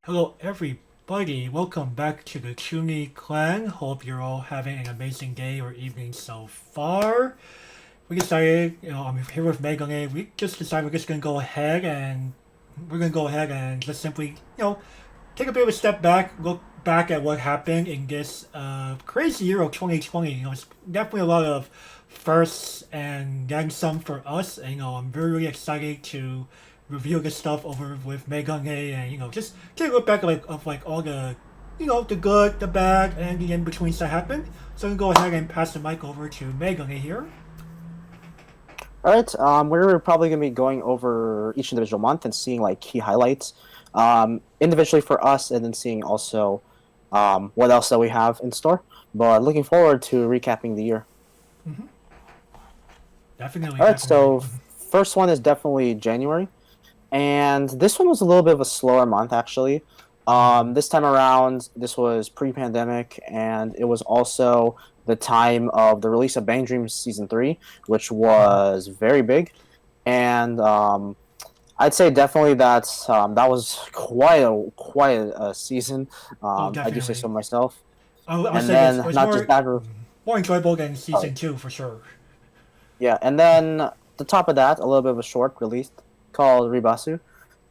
Hello, everybody. Welcome back to the Chuuni Clan. Hope you're all having an amazing day or evening so far. We decided, I'm here with Megane. We just decided we're gonna go ahead and just simply, take a bit of a step back, look back at what happened in this crazy year of 2020. It's definitely a lot of firsts and then some for us. And, I'm very, really excited to review this stuff over with Megan A and just take a look back of all the the good, the bad, and the in betweens that happened. So I'm gonna go ahead and pass the mic over to Megan A here. All right, we're probably going to be going over each individual month and seeing like key highlights individually for us, and then seeing also what else that we have in store. But looking forward to recapping the year. Hmm. Definitely, All right, definitely. so first one is definitely January, and this one was a little bit of a slower month actually. Mm. This time around, this was pre-pandemic, and it was also the time of the release of Bang Dreams Season 3, which was very big. And I'd say definitely that was quite a season. Oh, I do say so definitely. myself. I'll And say this. It then was not just that, more enjoyable than sorry, season two for sure. yeah. And then the top of that, a little bit of a short release called Ribasu,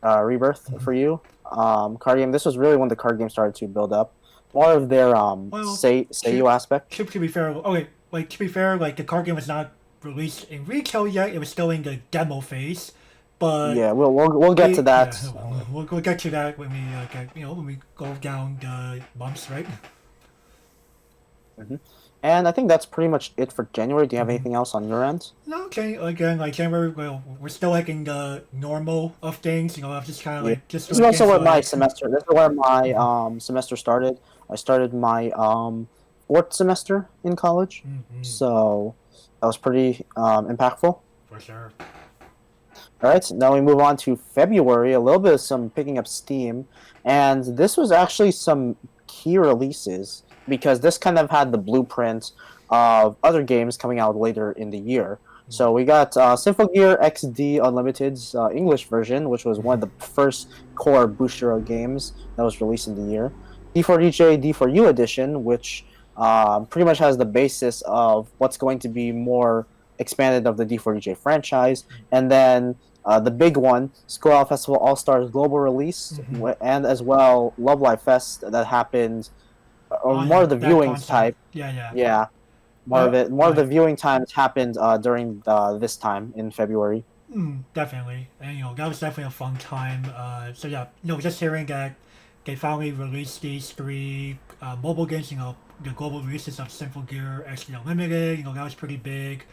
Rebirth Mhm. for you. Card game. This was really when the card game started to build up. More of their Well, say to, you aspect. to be fair, okay, like to be fair, like the card game was not released in retail yet. It was still in the demo phase, but Yeah, we'll get to that. yeah, we'll get to that when we get when we go down the months, right? hmm And I think that's pretty much it for January. Do you have Hmm. anything else on your end? No, okay, again, like January, well, we're still like in the normal of things. I'm just kind of Yeah. like just This is doing also things where my like. semester. This is where my semester started. I started my fourth semester in college, Hmm. so that was pretty impactful. For sure. All right, now we move on to February. A little bit of some picking up steam, and this was actually some key releases because this kind of had the blueprint of other games coming out later in the year. So we got Symphogear XD Unlimited's English version, which was one of the first core Bushiroad games that was released in the year. D4DJ D4U edition, which pretty much has the basis of what's going to be more expanded of the D4DJ franchise, and then the big one, Squirrel Festival All Stars global release, Hmm. and as well Love Live Fest that happened, or Oh more yeah, of the that viewing concept. type. Yeah, yeah. Yeah, more of the Right. viewing times happened during this time in February. Definitely, and that was definitely a fun time. So yeah, just hearing that they finally released these three mobile games. The global releases of Simple Gear X Unlimited. That was pretty big.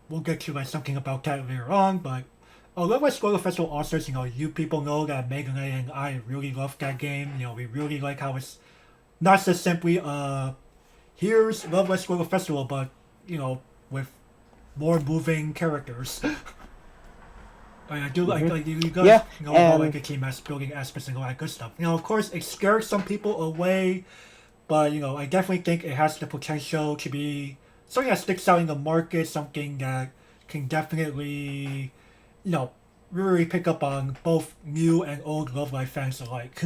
We'll get to like something about that later on, but Love Live Squirrel Festival All Stars. You people know that Megan and I really love that game. We really like how it's not just simply here's Love Live Squirrel Festival, but with more moving characters. I do hmm like you guys Yeah, all like and the team as building aspects and all that good stuff. Of course, it scares some people away, but I definitely think it has the potential to be something that sticks out in the market, something that can definitely, you know, really pick up on both new and old Love Live fans alike.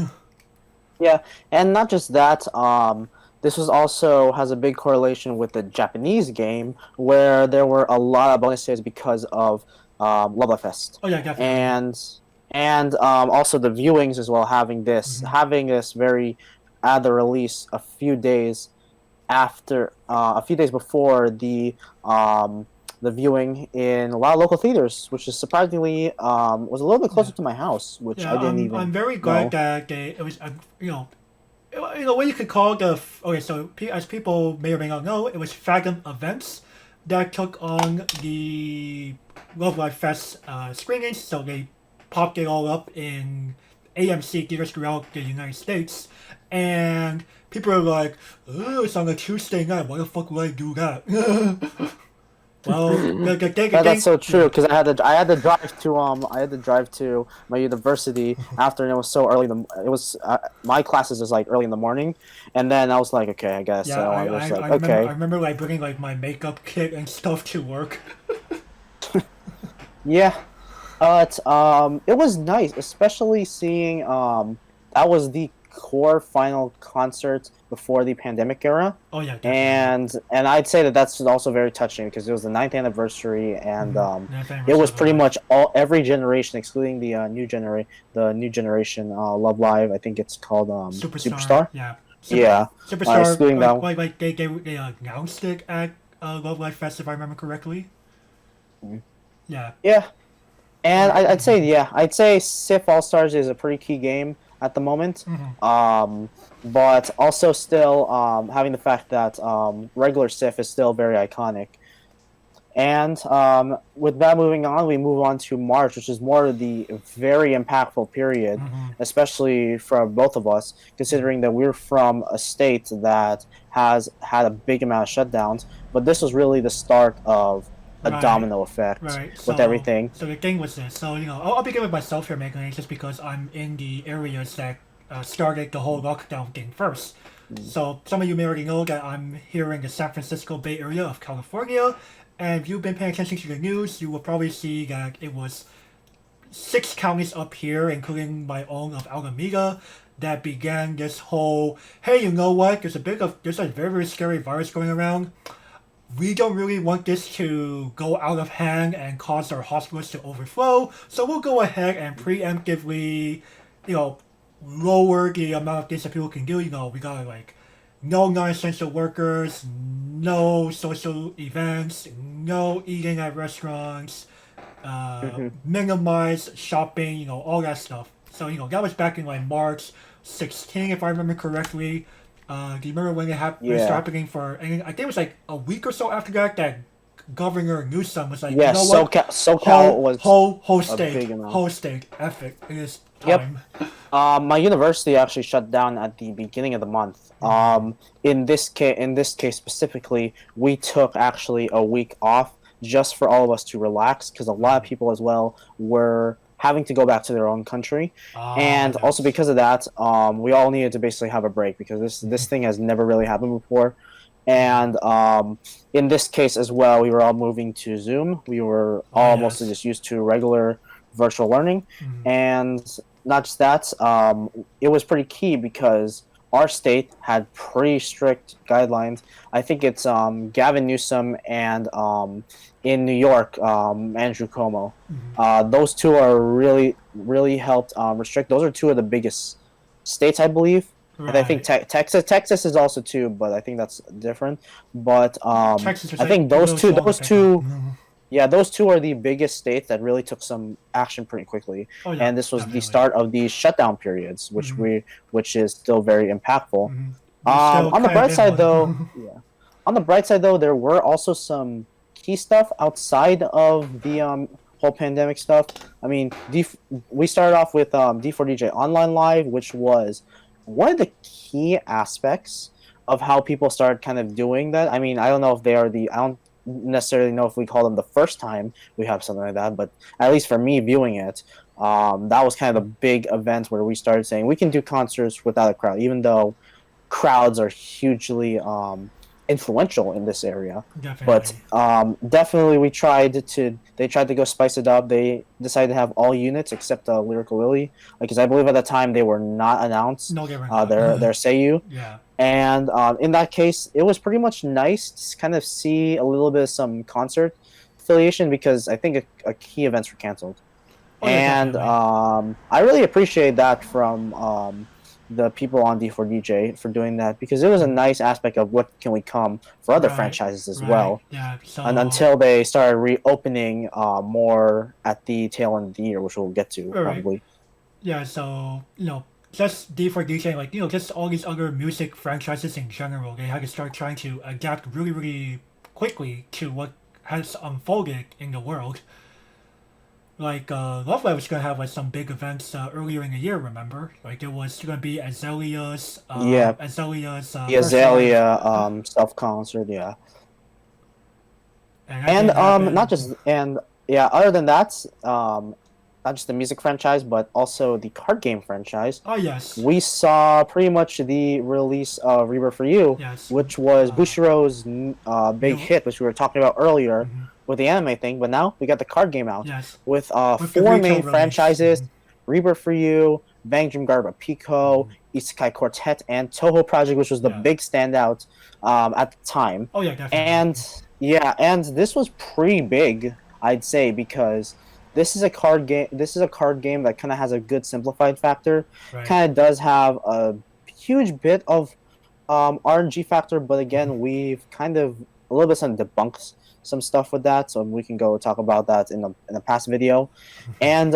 yeah, and not just that. This was also has a big correlation with the Japanese game, where there were a lot of bonuses because of Love Fest, Oh yeah, definitely. and also the viewings as well. Hmm. Having this very at the release a few days before the viewing in a lot of local theaters, which is surprisingly was a little bit Yeah, closer to my house, which I yeah. didn't I'm even very glad know. that it was what you could call okay. So as people may or may not know, it was Fathom Events that took on the Love Live Fest screenings. So they popped it all up in AMC theaters throughout the United States, and people are like, "Oh, it's on a Tuesday night. Why the fuck would I do that?" Well, That's so true yeah, because I had to drive to my university after, and it was so early. It was my classes is like early in the morning, and then I was like, okay, I guess. yeah. So I was like, I okay, remember like bringing like my makeup kit and stuff to work. yeah. It was nice, especially seeing that was the core final concert before the pandemic era. Oh yeah, definitely. And I'd say that that's also very touching because it was the ninth anniversary, and Yeah, it famous was Love pretty Live. much every generation, excluding the new generation Love Live. I think it's called Superstar. Superstar. Yeah. Yeah, Superstar. excluding that. Like they announced it at Love Live Fest if I remember correctly. One. Yeah. Yeah, and Or. I'd say Sif All Stars is a pretty key game at the moment. But also still having the fact that regular Sif is still very iconic. And with that moving on, we move on to March, which is more of the very impactful period, especially for both of us, considering that we're from a state that has had a big amount of shutdowns. But this was really the start of a Right. domino effect Right. with everything. So the thing was this. So I'll begin with myself here, Megane, just because I'm in the areas that started the whole lockdown thing first. So some of you may already know that I'm here in the San Francisco Bay Area of California, and if you've been paying attention to the news, you will probably see that it was 6 counties up here, including my own of Alameda, that began this whole, hey, you know what? There's a very very scary virus going around. We don't really want this to go out of hand and cause our hospitals to overflow, so we'll go ahead and preemptively, you know, lower the amount of things that people can do. We gotta like no non-essential workers, no social events, no eating at restaurants, Hmm. minimize shopping, all that stuff. So that was back in like March 16, if I remember correctly. Do you remember when when it started Yeah. happening for? And I think it was like a week or so after that that Governor Newsom was like, you know Yes, what, SoCal was a big amount. whole state, F it, it is Yep. time. My university actually shut down at the beginning of the month. In this case specifically, we took actually a week off just for all of us to relax because a lot of people as well were having to go back to their own country, Ah, and also yes. because of that, we all needed to basically have a break because this thing has never really happened before. And in this case as well, we were all moving to Zoom. We were Ah, all mostly yes. just used to regular virtual learning, and not just that, it was pretty key because our state had pretty strict guidelines. I think it's Gavin Newsom and in New York, Andrew Cuomo. Those two are really helped restrict. Those are two of the biggest states, I believe. And I think Right. Texas is also too, but I think that's different. But Texas was I like think a little small those compared to. two, yeah, those two are the biggest states that really took some action pretty quickly, Oh yeah, and this was the definitely. start of the shutdown periods, which is still very impactful. There's still On the quite a bright bit side, one. though, yeah, on the bright side though, there were also some key stuff outside of the whole pandemic stuff. I mean, we started off with D4DJ Online Live, which was one of the key aspects of how people started kind of doing that. I mean, I don't know if they are the I don't necessarily know if we call them the first time we have something like that, but at least for me viewing it, that was kind of the big event where we started saying we can do concerts without a crowd, even though crowds are hugely influential in this area. But Definitely. definitely, they tried to go spice it up. They decided to have all units except Lyrical Willy, because I believe at the time they were not announced. No, they were not. Their Seiyu, Yeah. and in that case, it was pretty much nice to kind of see a little bit of some concert affiliation because I think a key events were canceled, Oh yeah, and definitely. I really appreciate that from the people on D4DJ for doing that because it was a nice aspect of what can we come for other Right. franchises as Right. well, Yeah. and So. until they started reopening more at the tail end of the year, which we'll get to All right. probably. Yeah. So just D for DJ, like just all these other music franchises in general, they had to start trying to adapt really, really quickly to what has unfolded in the world. Like Love Live was gonna have like some big events earlier in the year. Remember, like there was gonna be Yeah, Azalea's the first live, Azalea self concert, yeah. and that And didn't happen. not just and yeah, other than that, not just the music franchise, but also the card game franchise. Oh yes, We saw pretty much the release of Rebirth for You, yes. which was Uh, Bushiroad's big new, hit, which we were talking about earlier with the anime thing. But now we got the card game out yes, with with the four retail main release. franchises: Rebirth for You, Bang Dream Garba Pico, Isekai Quartet, and Toho Project, which was the Yeah. big standout at the time. Oh yeah, definitely. And yeah, and this was pretty big, I'd say, because this is a card game. This is a card game that kind of has a good simplified factor. Right. Kind of does have a huge bit of RNG factor, but again, we've kind of a little bit some debunks some stuff with that, so we can go talk about that in a past video. And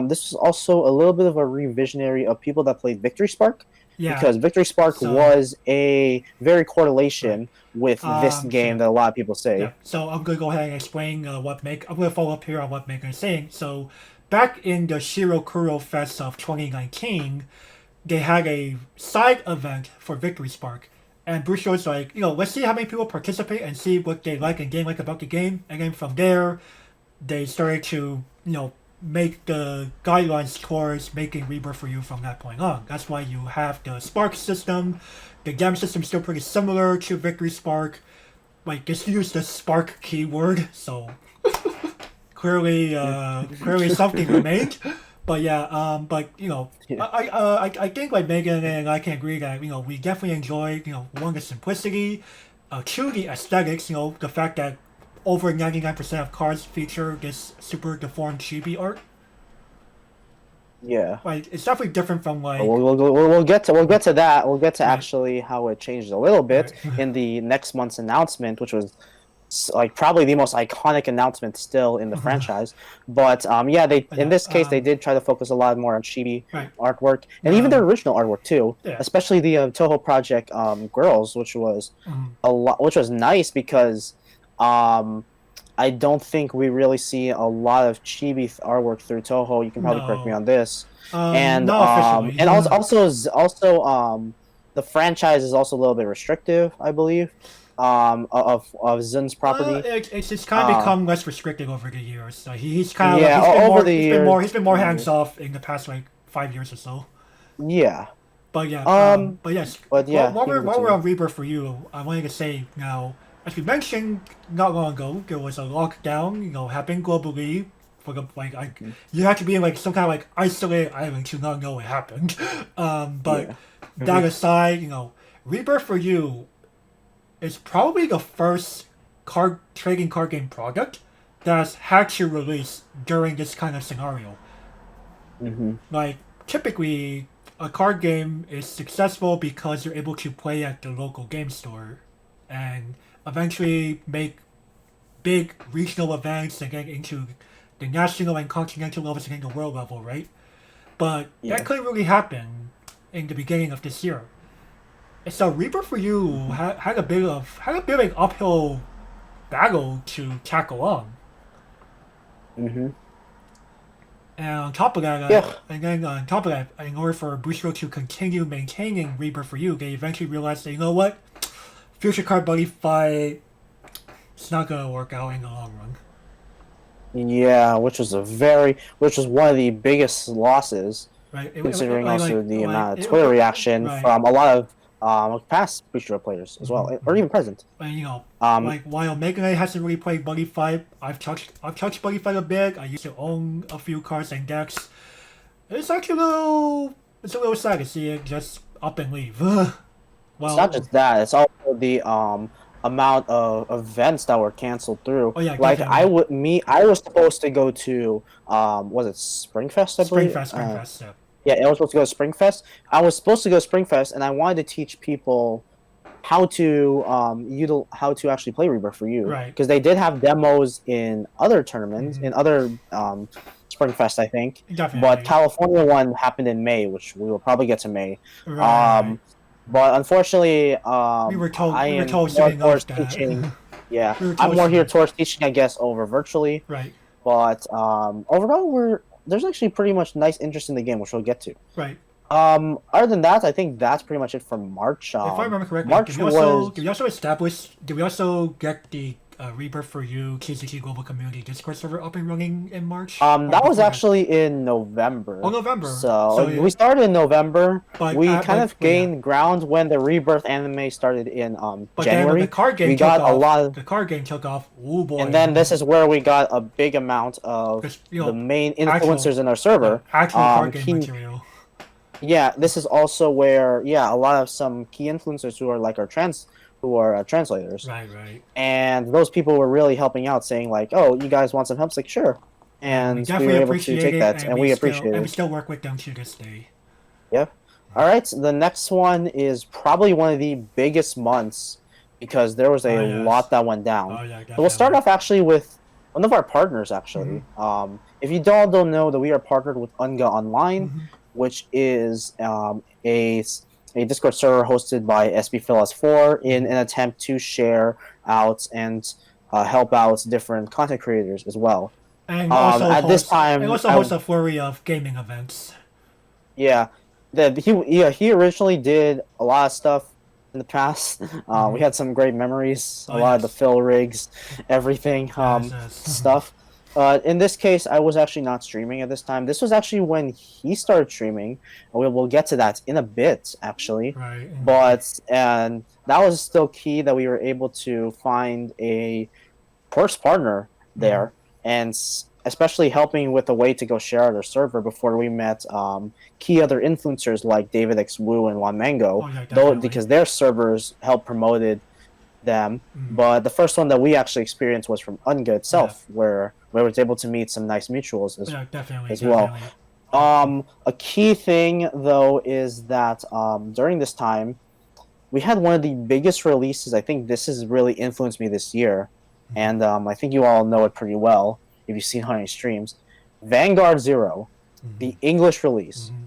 this was also a little bit of a revisionary of people that played Victory Spark, Yeah. because Victory Spark So- was a very correlation with this game so- that a lot of people say. Yeah. So I'm gonna go ahead and explain I'm gonna follow up here on what Megane is saying. So back in the Shirokuro Fest of 2019, they had a side event for Victory Spark. And Bushiroad's like, let's see how many people participate and see what they like and game like about the game. And then from there, they started to, make the guidelines towards making Rebirth for You from that point on. That's why you have the Spark system. The gem system is still pretty similar to Victory Spark. Like, just use the Spark keyword, so clearly something remained. But yeah, I think like Megan and I can agree that we definitely enjoy one, the simplicity, two, the aesthetics. The fact that over 99% of cards feature this super deformed chibi art. Yeah. Like it's definitely different from like. We'll get to that. We'll get to actually how it changed a little bit in the next month's announcement, which was like probably the most iconic announcement still in the franchise. But in this case they did try to focus a lot more on chibi artwork and even the original artwork too, especially the Toho Project girls, which was which was nice because I don't think we really see a lot of chibi artwork through Toho. You can probably correct me on this. And also the franchise is also a little bit restrictive, I believe. Of Zun's property. It's kind of become less restrictive over the years. So he's kind of he's been more hands off in the past like 5 years or so. Yeah. But yeah. But yeah. While we're on Rebirth for You, I wanted to say now, as we mentioned not long ago, there was a lockdown, happening globally. For the you have to be in like some kind of like isolated island to not know it happened. That aside, Rebirth for You is probably the first trading card game product that's had to release during this kind of scenario. Like typically, a card game is successful because you're able to play at the local game store, and eventually make big regional events and get into the national and continental levels and then the world level, right? But that couldn't really happen in the beginning of this year. So Rebirth for You had a bit of an uphill battle to tackle on. And on top of that, in order for Bushiroad to continue maintaining Rebirth for You, they eventually realized that what, Future Card Buddy Fight, it's not gonna work out in the long run. Yeah, which was one of the biggest losses, right? Considering the amount of Twitter reaction from a lot of past Bushiroad players as well, or even present. And while Megane hasn't really played Buddy Fight, I've touched Buddy Fight a bit. I used to own a few cards and decks. It's actually a little sad to see it just up and leave. It's not just that; it's also the amount of events that were canceled through. Oh, yeah, like I was supposed to go to was it Springfest? I believe. Springfest. Yeah. Yeah, I was supposed to go to Springfest. I was supposed to go to Springfest, and I wanted to teach people how to actually play Rebirth for You. Right. Because they did have demos in other tournaments, in other Springfest, I think. Definitely. But California one happened in May, which we will probably get to May. Right. But unfortunately, we were told teaching. Yeah, I'm more here towards teaching, I guess, over virtually. Right. But overall, there's actually pretty much nice interest in the game, which we'll get to. Right. Other than that, I think that's pretty much it for March. If I remember correctly, March did we also get the Rebirth for You TCG Global Community Discord server up and running in March? That was actually in November. Oh, November. So we started in November. We kind of gained ground when the Rebirth anime started in January. The card game the card game took off. Oh boy! And then this is where we got a big amount of the main influencers in our server. Actual card game material. yeah, this is also where a lot of some key influencers who are like who are translators, Right, right. and those people were really helping out, saying like, "Oh, you guys want some help?" It's like, "Sure," And we and we definitely were able to appreciate take it, that, and we appreciate and we it. still work with them to this day. Yep. All right. The next one is probably one of the biggest months because there was Oh a yes. lot that went down. Oh yeah, So we'll start definitely. off actually with one of our partners. Mm-hmm. Actually, if you don't know that we are partnered with Unga Online, Mm-hmm. which is a Discord server hosted by SB4 in Mm-hmm. an attempt to share out and help out different content creators as well. At this And time, also host a flurry of gaming events. yeah, he originally did a lot of stuff in the past. Mm-hmm. We had some great memories, a Oh lot of the yes. fill rigs, everything, Yes, yes. stuff. In this case, I was actually not streaming at this time. This was actually when he started streaming. We'll get to that in a bit, actually. Right. Mm-hmm. And that was still key that we were able to find a first partner Mm-hmm. there, and especially helping with a way to go share out our server before we met key other influencers like David X Wu and Juan Oh Mango, yeah, though definitely. because their servers helped promoted them. Mm-hmm. But the first one that we actually experienced was from Unga Yeah. itself, where we was able to meet some nice mutuals Yeah, definitely, as well. definitely. Oh, A key thing though is that during this time we had one of the biggest releases. I think this has really influenced me this year, mm-hmm. and I think you all know it pretty well if you've seen Honey streams. Vanguard Zero, Mm-hmm. the English release. Mm-hmm.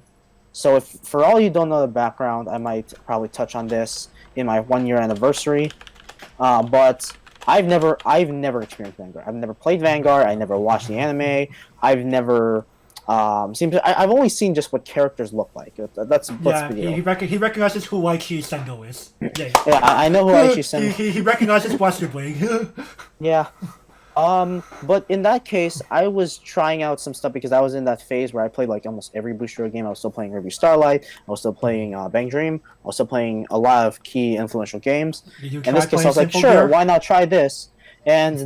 So, if for all you don't know the background, I might probably touch on this in my 1 year anniversary. But I've never experienced Vanguard. I've never played Vanguard. I never watched the anime. I've never I've only seen just what characters look like. Let's Yeah, be real. he recognizes who Aichi Sendo is. Yeah, Yeah, I know who Aichi Sen. he recognizes Buster Blade. Yeah. But in that case, I was trying out some stuff because I was in that phase where I played like almost every Bushiroad game. I was still playing Review Starlight. I was still playing Bang Dream. I was still playing a lot of key influential games. Did you In try this case, I playing was like, Simple sure, Gear? why not try this? And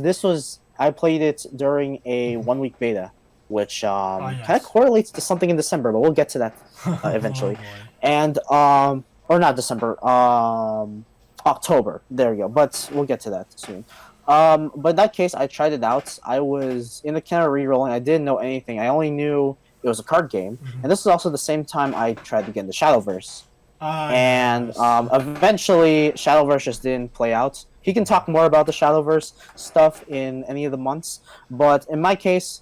I played it during a 1 week beta, which Oh kind of yes. correlates to something in December, but we'll get to that Oh eventually. boy. And or not December, October. There you go. But we'll get to that soon. But in that case, I tried it out. I was in the kind of rerolling. I didn't know anything. I only knew it was a card game, Mm-hmm. and this is also the same time I tried to get into Shadowverse. Ah And yes. eventually, Shadowverse just didn't play out. He can talk more about the Shadowverse stuff in any of the months, but in my case,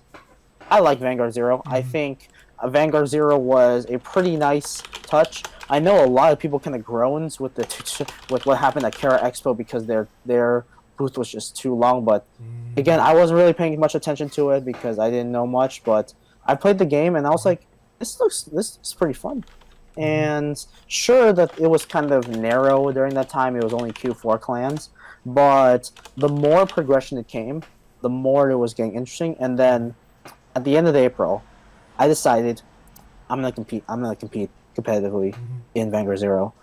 I like Vanguard Zero. I Mm-hmm. think Vanguard Zero was a pretty nice touch. I know a lot of people kind of groans with with what happened at Kara Expo because their booth was just too long. But again, I wasn't really paying much attention to it because I didn't know much. But I played the game and I was like, this is pretty fun. Mm-hmm. And sure that it was kind of narrow during that time. It was only Q4 clans, but the more progression it came, the more it was getting interesting. And then at the end of April, I decided I'm gonna compete. I'm gonna compete competitively Mm-hmm. in Vanguard Zero,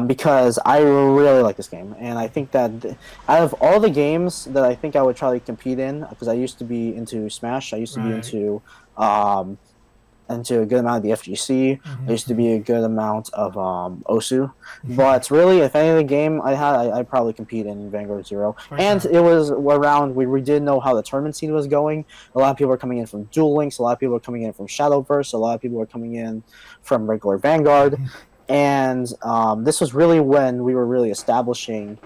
because I really like this game, and I think that out of all the games that I think I would try to compete in, because I used to be into Smash, I used to be Right. um, into a good amount of the FGC. I used to Mm-hmm. be a good amount of Osu. But really, if any of the game I had, I'd probably compete in Vanguard Zero. For And sure. it was around, we did know how the tournament scene was going. A lot of people were coming in from Duel Links, a lot of people were coming in from Shadowverse, a lot of people were coming in from regular Vanguard. Mm-hmm. And this was really when we were really establishing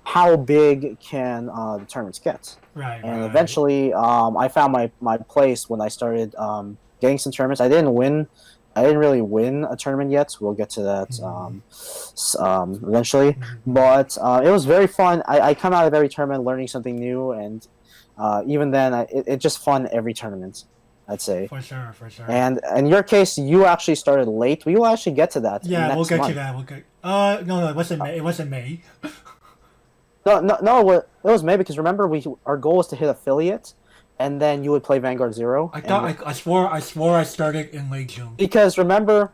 how big can the tournaments get. Right. And Right. eventually, I found my place when I started getting some tournaments. I didn't win. I didn't really win a tournament yet. We'll get to that Mm-hmm. eventually. Mm-hmm. But it was very fun. I come out of every tournament learning something new, and even then, it's just fun every tournament, I'd say. For sure. For sure. And in your case, you actually started late. We will actually get to that Yeah, we'll next get to month. that. We'll get. No, no, it wasn't May. It wasn't May. No. It was May because remember our goal was to hit affiliate, and then you would play Vanguard Zero. I And thought I swore I started in late June. because remember,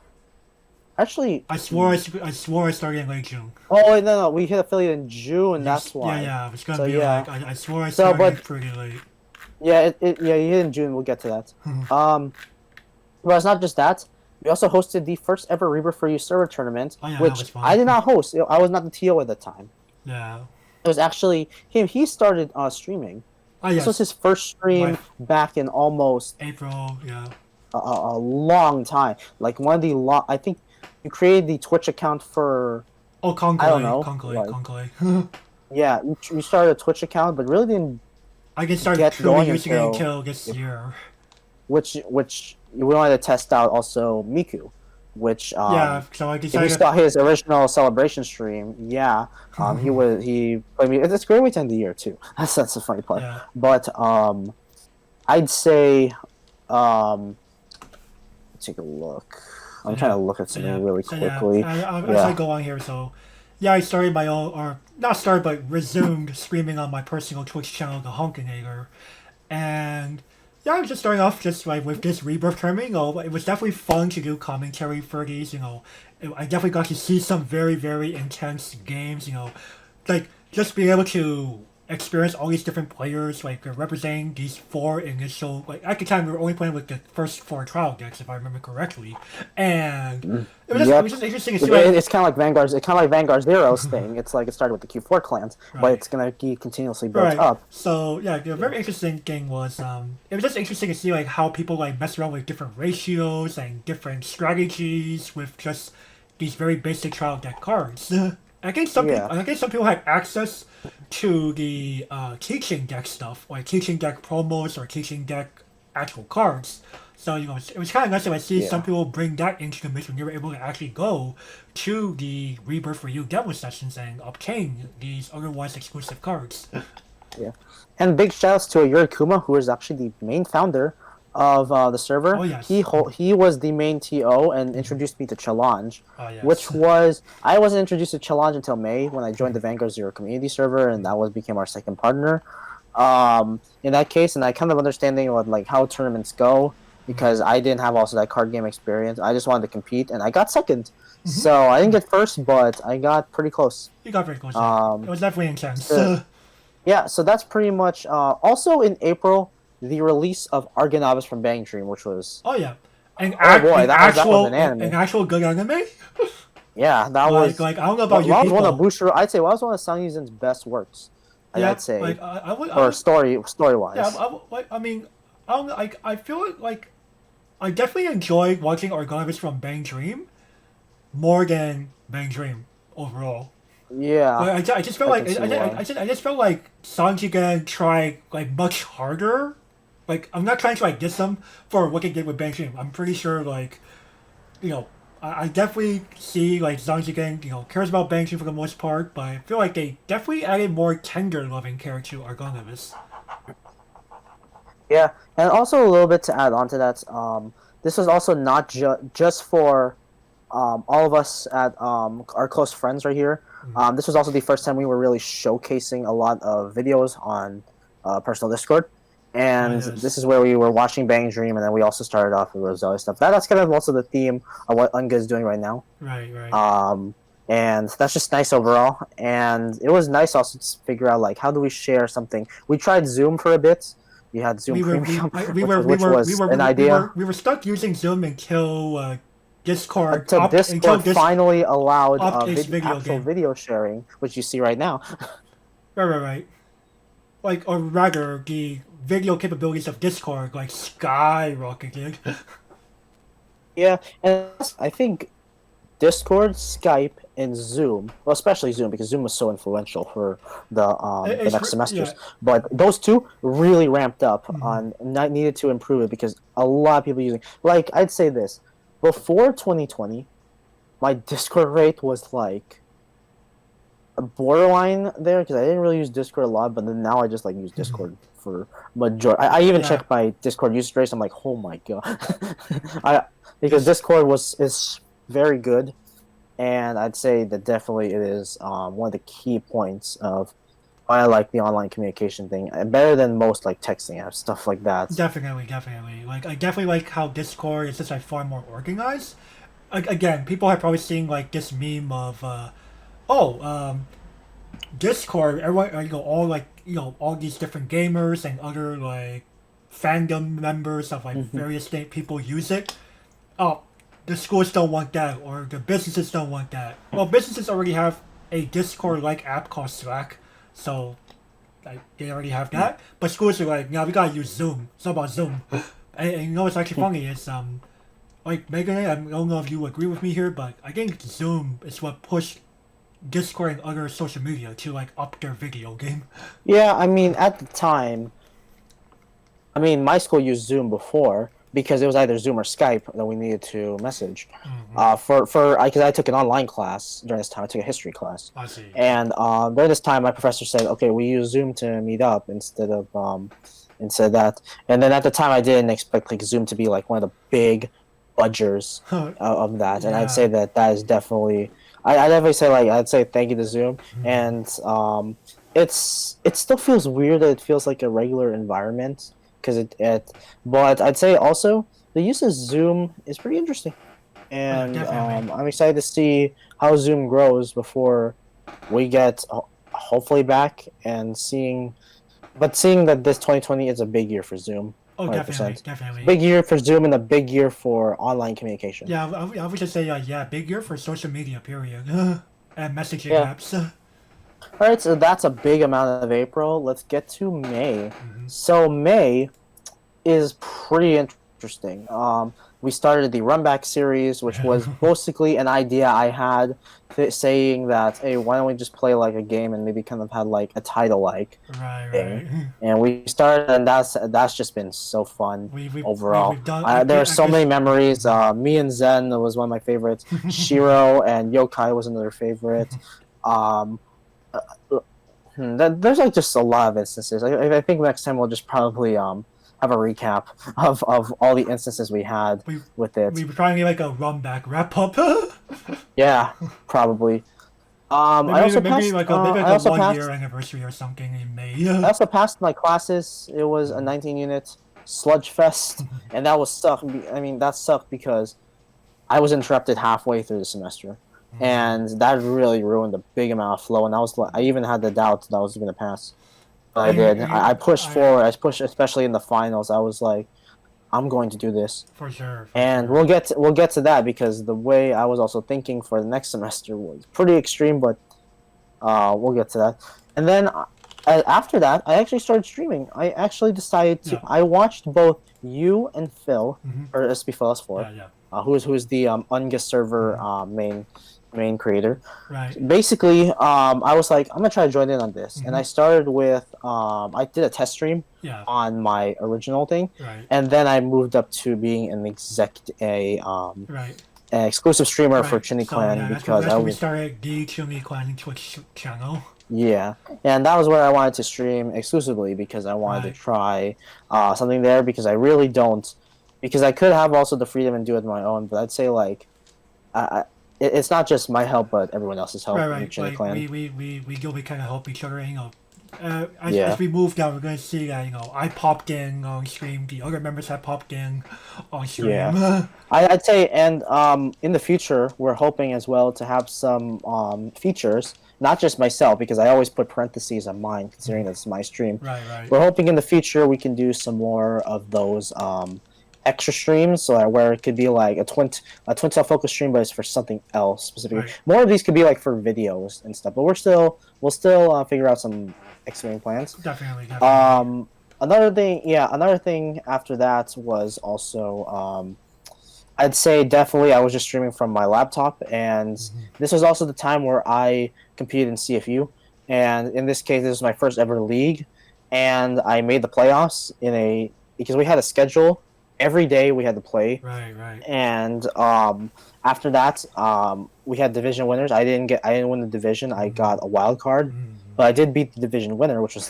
actually, I swore I started in late June. oh wait, no, we hit affiliate in June. That's Yeah, why. yeah. It's gonna So be yeah, like I swore I so started but pretty late. yeah, you hit in June. We'll get to that. But it's not just that. We also hosted the first ever Rebirth for You server tournament, Oh yeah, that which was fun. I did not host. I was not the TO at the time. Yeah. It was actually him. He started streaming. Oh This was yes, his first my stream back in almost April. Yeah. a long time. Like one of the I think you created the Twitch account for Oh, I don't Conclave, know, Conclave, like Conclave. yeah, you started a Twitch account, but really didn't I can start get truly going using it until until this year. which we wanted to test out also Miku, which Yeah, so I if you decided. saw his original celebration stream, yeah, he played me. It's a great way to end the year too. That's the funny part. Yeah. But I'd say take a look. I'm trying to look at something really So yeah, quickly. as I Yeah, go on here, so yeah, I started my own, or not started, but resumed streaming on my personal Twitch channel, The Honkenator, and yeah, I was just starting off just like with this rebirth tournament. It was definitely fun to do commentary for these. I definitely got to see some very very intense games. Like just being able to experience all these different players like representing these four initial, like at the time we were only playing with the first four trial decks if I remember correctly, and it was yep. just interesting to see like It's kind of like Vanguard's. It's kind of like Vanguard Zero's thing. It's like it started with the Q4 clans, but right. it's gonna be continuously built Right. up. So yeah, the very interesting thing was it was just interesting to see like how people like mess around with different ratios and different strategies with just these very basic trial deck cards. Yeah, I think some people had access to the teaching deck stuff, like teaching deck promos or teaching deck actual cards. So it was kind of nice to see some yeah. people bring that into the mix when they were able to actually go to the Rebirth for You demo sessions and obtain these otherwise exclusive cards. Yeah, and big shouts to Yuri Kuma, who is actually the main founder of the server. Oh yes. He was the main TO and introduced me to Challenge, Oh yes. which was I wasn't introduced to Challenge until May when I joined the Vanguard Zero community server, and that was became our second partner. In that case, and I kind of understanding of like how tournaments go because I didn't have also that card game experience. I just wanted to compete, and I got second. So I didn't get first, but I got pretty close. You got very close. It Um, was definitely intense. so, yeah, so that's pretty much. Also in April, the release of Argonavis from Bang Dream, which was Oh yeah. oh boy, that was an An anime. actual good anime. Yeah, that was Like I don't know about you that was one of people. Bushiroad. I'd say that was one of Sang best works. Yeah. I'd say Like I for would story yeah. wise. Like I mean I don't like I feel like I definitely enjoyed watching Argonavis from Bang Dream more than Bang Dream overall. Yeah, Like I just felt I like can see why. I just felt like Sanjigan tried like much harder. Like I'm not trying to like diss them for what they did with Bang Dream. I'm pretty sure like you know I definitely see like Zanjigen cares about Bang Dream for the most part, but I feel like they definitely added more tender loving character to Argonavis. Yeah, and also a little bit to add on to that. This was also not just for all of us at our close friends right here. This was also the first time we were really showcasing a lot of videos on personal Discord, Oh and this yes, is where we were watching Bang Dream, and then we also started off with Rosalie stuff. That's kind of also the theme of what Unga is doing right now. right. And that's just nice overall. And it was nice also to figure out like how do we share something. We tried Zoom for a bit. We had Zoom Premium, which was an idea. we were stuck using Zoom until Discord Until Discord this finally allowed its video actual game. video sharing, which you see right now. Right. Like or rather, the video capabilities of Discord like skyrocketed. Yeah, and I think Discord, Skype, and Zoom, well, especially Zoom because Zoom was so influential for the next semesters. Yeah. But those two really ramped up on not needed to improve it because a lot of people using like I'd say this before 2020, my Discord rate was like a borderline there because I didn't really use Discord a lot, but then now I just like use Discord for majority. I even Yeah. checked my Discord usage rates. I'm like, oh my god, I because Discord is very good, and I'd say that definitely it is one of the key points of why I like the online communication thing, and better than most like texting apps, stuff like that. Definitely. Like I definitely like how Discord is just like far more organized. Like again, people have probably seen like this meme of oh Discord. Everyone all like all these different gamers and other like fandom members of like various people use it. Oh, the schools don't want that, or the businesses don't want that. Well, businesses already have a Discord-like app called Slack, so like they already have that. But schools are like, yeah, we gotta use Zoom. It's all about Zoom. And you know what's actually funny is like Megan, I don't know if you agree with me here, but I think Zoom is what pushed Discord and other social media to like up their video game. Yeah, I mean, at the time, I mean, my school used Zoom before because it was either Zoom or Skype that we needed to message. Because I took an online class during this time. I took a history class, I see. and during this time, my professor said, "Okay, we use Zoom to meet up instead of that." And then at the time, I didn't expect like Zoom to be like one of the big budgers of that, and Yeah. I'd say that is definitely. I definitely say like I'd say thank you to Zoom, and it still feels weird that it feels like a regular environment because but I'd say also the use of Zoom is pretty interesting, and definitely. I'm excited to see how Zoom grows before we get hopefully back and seeing that this 2020 is a big year for Zoom. Oh, 100%. definitely. Big year for Zoom and a big year for online communication. Yeah, I would just say yeah, big year for social media, period, and messaging Yeah. apps. All right, so that's a big amount of April. Let's get to May. So May is pretty interesting. We started the Runback series, which was basically an idea I had saying that, hey, why don't we just play like a game and maybe kind of had like a title like Right, thing. right. And we started, and that's just been so fun overall. We've done. There are so many memories. Me and Zen was one of my favorites. Shiro and Yokai was another favorite. There's like just a lot of instances. I think next time we'll just probably have a recap of all the instances we had with it. We were trying to make like a run back wrap up. Yeah, probably. I also passed. Maybe I also 1 year passed. anniversary or something in May. I also passed my classes. It was a 19-unit sludge fest, and that was sucked. I mean, that sucked because I was interrupted halfway through the semester, and that really ruined a big amount of flow. And I even had the doubt that I was going to pass, but I did. I pushed forward. I pushed, especially in the finals. I was like, I'm going to do this. For sure. And we'll get to that because the way I was also thinking for the next semester was pretty extreme, but we'll get to that. And then after that, I actually started streaming. I actually decided to. Yeah. I watched both you and Phil, or SP Phil S4, Yeah. who's the Ungus server main creator. Right. Basically, I was like, I'm gonna try to join in on this, and I started with I did a test stream Yeah. on my original thing, Right. and then I moved up to being an Right. an exclusive streamer Right. for Chuuni So, Clan yeah, because that's I when we was started the Chuuni Clan Twitch channel. yeah, and that was where I wanted to stream exclusively because I wanted to try something there because I really don't because I could have also the freedom and do it on my own, but I'd say like it's not just my help but everyone else's help in Chuuni Like Clan. we kind of help each other, as we move down, we're gonna see that I popped in on stream, the other members have popped in on stream. Yeah. I'd say, and in the future, we're hoping as well to have some features, not just myself, because I always put parentheses on mine, considering that's my stream. Right. We're hoping in the future we can do some more of those extra streams, so where it could be like a Twintail focus stream, but it's for something else specifically. Right. More of these could be like for videos and stuff, but we'll still figure out some extreme plans. Definitely. Another thing after that was also I'd say definitely I was just streaming from my laptop, and this was also the time where I competed in CFU, and in this case this was my first ever league, and I made the playoffs because we had a schedule every day we had to play. Right. And after that we had division winners. I didn't win the division. I got a wild card. But I did beat the division winner, which was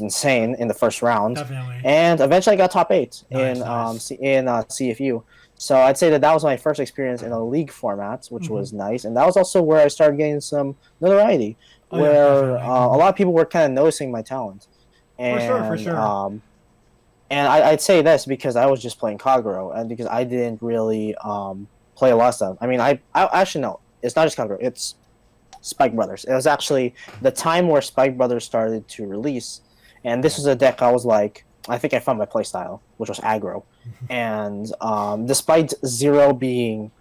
insane in the first round. Definitely. And eventually I got top 8 in Nice. in CFU. So I'd say that was my first experience in a league format, which was nice. And that was also where I started getting some notoriety, where a lot of people were kind of noticing my talent. And, For sure. And I'd say this because I was just playing Kagero, and because I didn't really play a lot of stuff. I mean, I actually no, it's not just Kagero. It's Spike Brothers. It was actually the time where Spike Brothers started to release, and this was a deck I was like, I think I found my playstyle, which was aggro. And despite Zero being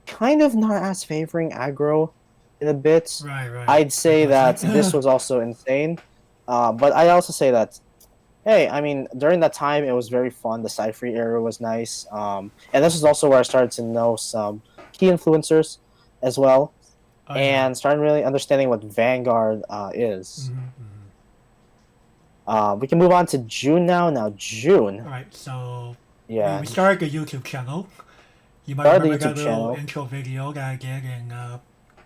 kind of not as favoring aggro in a bit, Right. I'd say that this Unfortunately. was also insane. But I also say that, hey, I mean, during that time, it was very fun. The Cypher era was nice. And this is also where I started to know some key influencers as well, Oh yeah. and started really understanding what Vanguard is. Mm-hmm. We can move on to June now. Now, June. All right. So we Yeah, started a YouTube channel. You might started the remember that YouTube little channel. intro video that I did in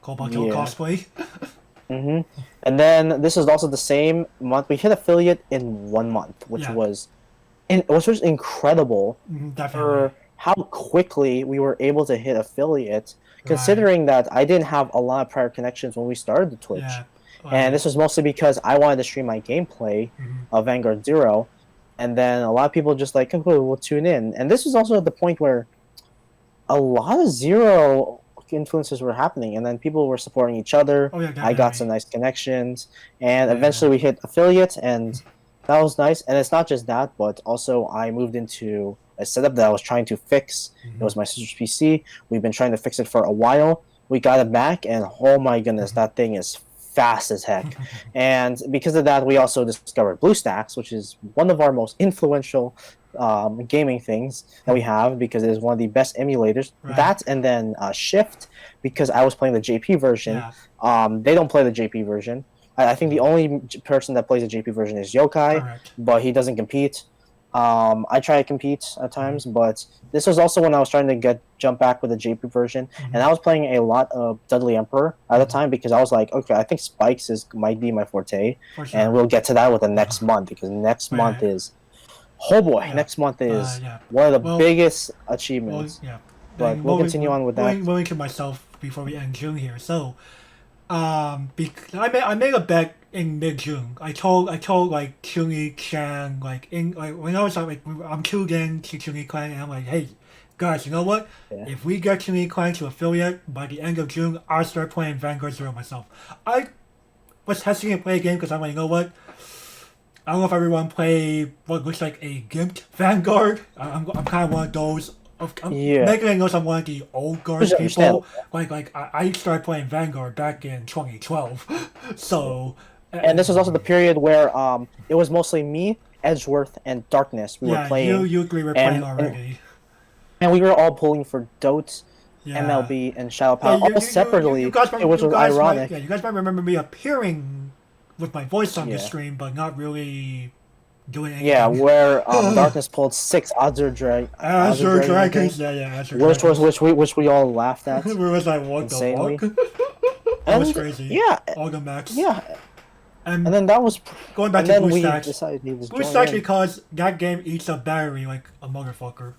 Kobato Yeah. cosplay. And then this is also the same month. We hit affiliate in 1 month, Yeah. which was incredible Definitely. for how quickly we were able to hit affiliate, Right. considering that I didn't have a lot of prior connections when we started the Twitch. Yeah. And Like. this was mostly because I wanted to stream my gameplay of Vanguard Zero. And then a lot of people just like, oh, will tune in. And this was also at the point where a lot of Zero influences were happening, and then people were supporting each other. Oh yeah. I got some Definitely. nice connections, and Yeah. eventually we hit affiliate, and that was nice. And it's not just that, but also I moved into a setup that I was trying to fix. It was my sister's PC. We've been trying to fix it for a while. We got it back, and oh my goodness, that thing is fast as heck. And because of that, we also discovered BlueStacks, which is one of our most influential gaming things that we have, because it is one of the best emulators. Right. That, and then Shift, because I was playing the JP version. Yeah. They don't play the JP version. I think the only person that plays the JP version is Yokai, Correct. but he doesn't compete. I try to compete at times, but this was also when I was trying to jump back with the JP version, and I was playing a lot of Dudley Emperor at the time, because I was like, okay, I think Spikes might be my forte, For and sure. we'll get to that with the next month, because next month Right. is, oh boy, Yeah. next month is Yeah. one of the Well. biggest Well. achievements. Yeah. But Then we'll continue on with that. moving to myself before we end June here. So I made a bet in mid June. I told like Chuuni Clan like when I was like I'm tuned in to Chuuni Clan, and I'm like, hey guys, you know what? Yeah. If we get Chuuni Clan to affiliate by the end of June, I'll start playing Vanguard Zero myself. I was hesitant to play a game because I'm like, you know what? I don't know if everyone play what looks like a gimped Vanguard. I'm kind of one of those. Yeah, Megane knows I'm one of the old which guard is people. understandable. I started playing Vanguard back in 2012, so And this was also the period where it was mostly me, Edgeworth, and Darkness we were yeah, playing, you three were playing and and, already. and we were all pulling for Dotes, Yeah, MLB, and Shadow yeah, Power all separately, which was ironic. you guys might remember me appearing with my voice on the Yeah. stream, but not really doing Yeah, anything. where Darkness pulled six Azure Azure Dragon, I think, Dragons, yeah, Azure Dragons. which we all laughed at We was like, what the insanely. fuck? That was And crazy. yeah, All the max. yeah, and And then that was, going back and to then we BlueStacks. decided he was joining BlueStacks in. because that game eats up battery like a motherfucker.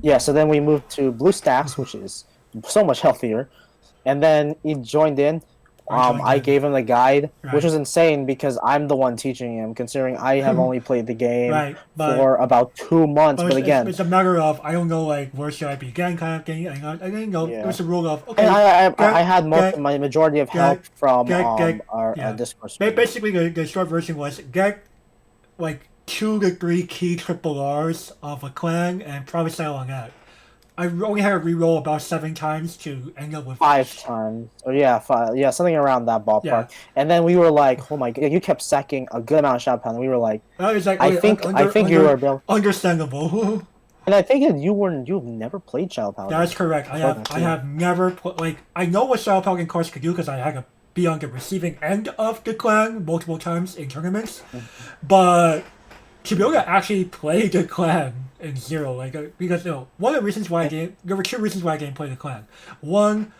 Yeah, so then we moved to BlueStacks, which is so much healthier, and then he joined in. I joined I in. gave him the guide, which Right. was insane because I'm the one teaching him, considering I have only played the game Right, for about 2 months. but But again, it's a matter of I don't know like where should I begin kind of thing. I didn't know yeah, there's a rule of and okay I get had get my majority of get help from get our yeah. Discord stream. Basically the short version was get like 2 to 3 key triple R's of a clan and probably settle on that. I only had to reroll about 7 times to end up with 5 times, or yeah, five, yeah, something around that yeah. ballpark. And then we were like, oh my god, you kept sacking a good amount of shot pound, and we were like, I was like I okay think you were able. understandable. And I think that you've never played Shadow Paladin. That's correct. Before that I too. have never like I know what Shadow Falcon cards could do because I had to be on the receiving end of the clan multiple times in tournaments, but to be able to actually play the clan in Zero, like because one of the reasons why there were 2 reasons why I didn't play the clan. One,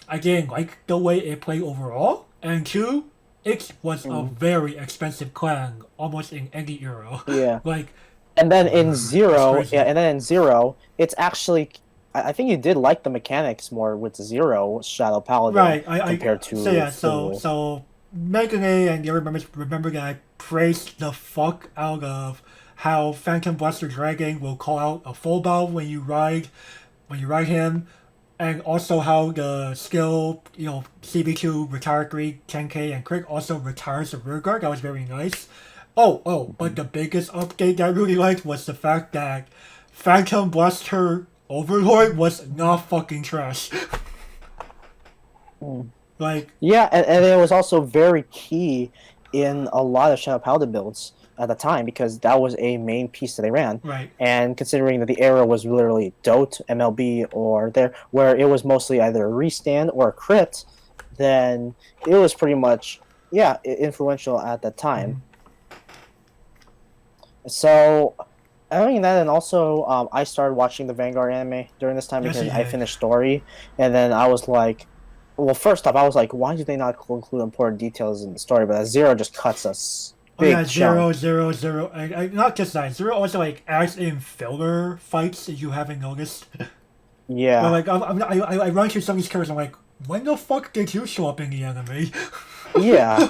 I didn't like the way it played overall, and 2, it was a very expensive clan almost in any era. Yeah. Like And then in it's Zero, crazy. yeah, and then in Zero, it's actually, I think you did like the mechanics more with Zero Shadow Paladin Right, compared to so yeah, Full. so Megane and the other members remember that I praised the fuck out of how Phantom Blaster Dragon will call out a full bow when you ride him, and also how the skill CB2 retire 3 10k and crit also retires the rear guard. That was very nice. But the biggest update that I really liked was the fact that Phantom Blaster Overlord was not fucking trash. Like, Yeah, and it was also very key in a lot of Shadow Paladin builds at the time because that was a main piece that they ran. right. And considering that the era was literally DOT, MLB, or there, where it was mostly either a restand or a crit, then it was pretty much, yeah, influential at that time. So, having that, and also I started watching the Vanguard anime during this time Yes, because you I did. finished story, and then I was like, well, first off, I was like, why did they not include important details in the story? But Zero just cuts us Oh yeah, big chunk. 0, 0, 0. Not just that. Zero also like adds in filler fights if you haven't noticed. But Yeah, like I run through some of these characters. I'm like, when the fuck did you show up in the anime? yeah,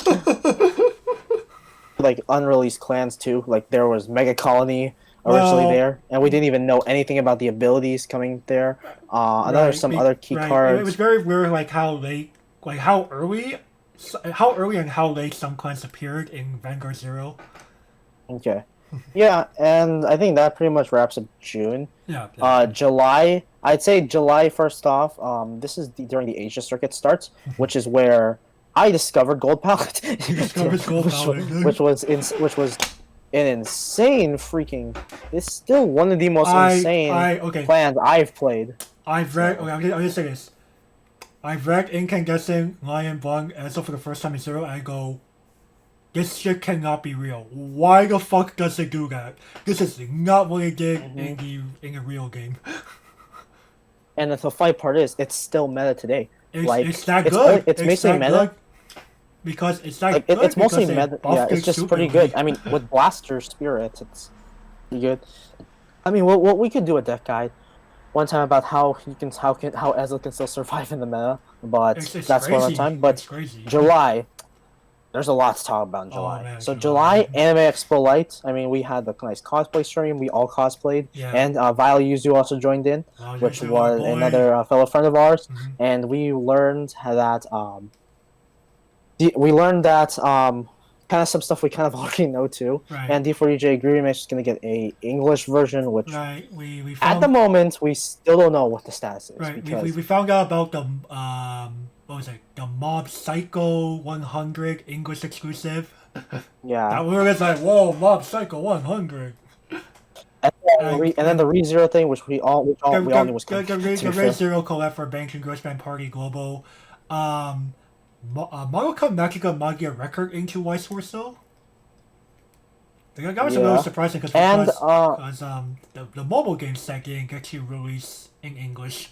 like unreleased clans too. Like there was Mega Colony originally Well, there, and we didn't even know anything about the abilities coming there. Another right, some other key right. It was cards. very weird, like how late, like how early and how late some clans appeared in Vanguard Zero. Okay. Yeah, and I think that pretty much wraps up June. Yeah, yeah. July, I'd say July first off. This is during the Asia circuit starts, which is where I discovered Gold Palette, You discovered Gold Palette. which was an insane freaking. It's still one of the most insane Okay. plans I've played. I've read. Okay, I'm gonna say this. I've read Incandescent Lion Blanc Esso for the first time in Zero, and I go, this shit cannot be real. Why the fuck does it do that? This is not what it did in the real game. And the funny part is, it's still meta today. It's that good. It's basically that meta. good because it's that Like good. it's mostly because they meta. buffed Yeah, it it's just super pretty good. early. I mean, with Blaster Spirit, it's pretty good. I mean, what we could do a deck guide one time about how how Ezreal can still survive in the meta, but It's that's for another crazy. time. But It's crazy. July, there's a lot to talk about in Oh July. man, So July. July Anime Expo Light. I mean, we had the nice cosplay stream. We all cosplayed, Yeah. and Vile Yuzu also joined in, Wow, which you our was boy. another fellow friend of ours, Mhm. and we learned that kind of some stuff we kind of already know too. Right. And D4DJ Remix is going to get a English version, which Right. We at found the moment we still don't know what the status is right. because We found out about the what was it? The Mob Psycho 100 English exclusive. yeah, That we were just like, whoa, Mob Psycho 100. and then the ReZero thing, which we all knew was coming. The Ray Zero collab for Banking Grossman Party Global. Madoka Magica Magia record into Vice Versa. That was a Yeah. little surprising because the mobile game set didn't get to release in English.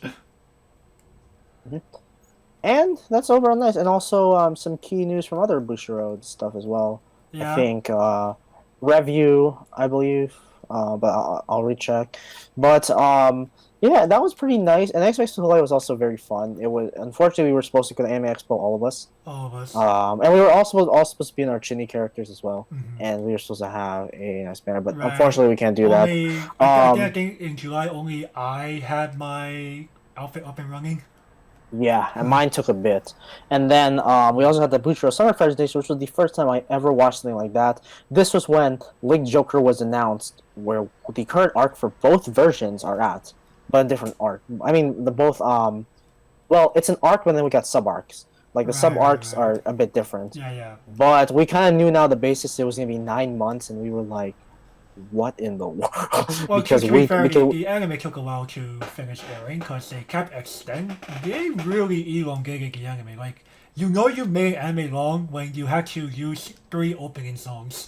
And that's overall nice. And also some key news from other Bushiroad stuff as well. Yeah. I think Review, I believe, but I'll recheck. But yeah, that was pretty nice. And X Men Light was also very fun. It was unfortunately we were supposed to go to Anime Expo, all of us. All of us. And we were also supposed to be in our Chuuni characters as well, Mhm. and we were supposed to have a nice banner, but Right. unfortunately we can't do that. I think in July only I had my outfit up and running. Yeah, and mine took a bit. And then we also had the Bushiroad Summer presentation, which was the first time I ever watched something like that. This was when Link Joker was announced, where the current arc for both versions are at, but a different arc. I mean, the both well, it's an arc, but then we got sub arcs. Like the Right, sub arcs right. are a bit different. Yeah. But we kind of knew now the basis. It was gonna be 9 months, and we were like, "What in the world?" Well, because to we be fair, because the anime took a while to finish airing because they kept extending. They really elongated the anime. Like, you made anime long when you had to use 3 opening songs.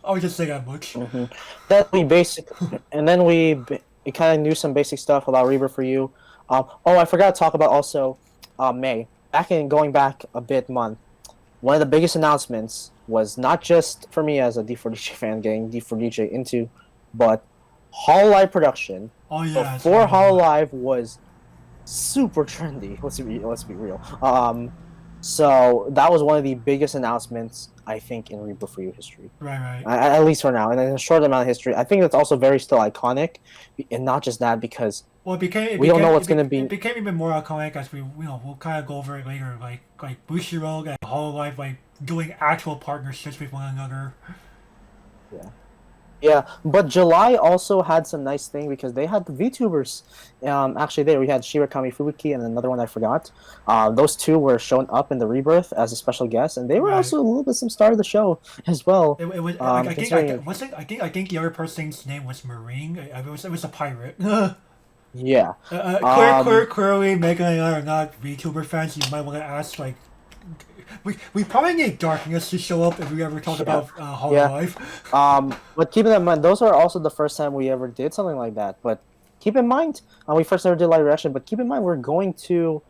I would just say that much. that we basic, and then we kind of knew some basic stuff about Rebirth for you. I forgot to talk about also May. Going back a bit month, one of the biggest announcements was not just for me as a D4DJ fan getting D4DJ into, but Hololive production. Oh yeah. Before Hololive was super trendy. Let's be real. So that was one of the biggest announcements I think in Rebirth for You history. Right. At least for now, and in a short amount of history, I think that's also very still iconic, and not just that because Well, we don't know what's gonna be. It became even more iconic as we'll kind of go over it later. Like Bushiroad and Hololive like doing actual partnerships with one another. Yeah. Yeah, but July also had some nice thing because they had the VTubers. Actually, there we had Shirakami Fubuki and another one I forgot. Those two were shown up in the Rebirth as a special guest, and they were Right. also a little bit some star of the show as well. It was Considering, wasn't I think the other person's name was Marine. It was a pirate. yeah, Clearly, Megan and I are not VTuber fans. You might want to ask like we probably need Darkness to show up if we ever talk yeah, about yeah. Hololive. But keeping in mind, those are also the first time we ever did something like that. But keep in mind, we first ever did live reaction. But keep in mind, we're going to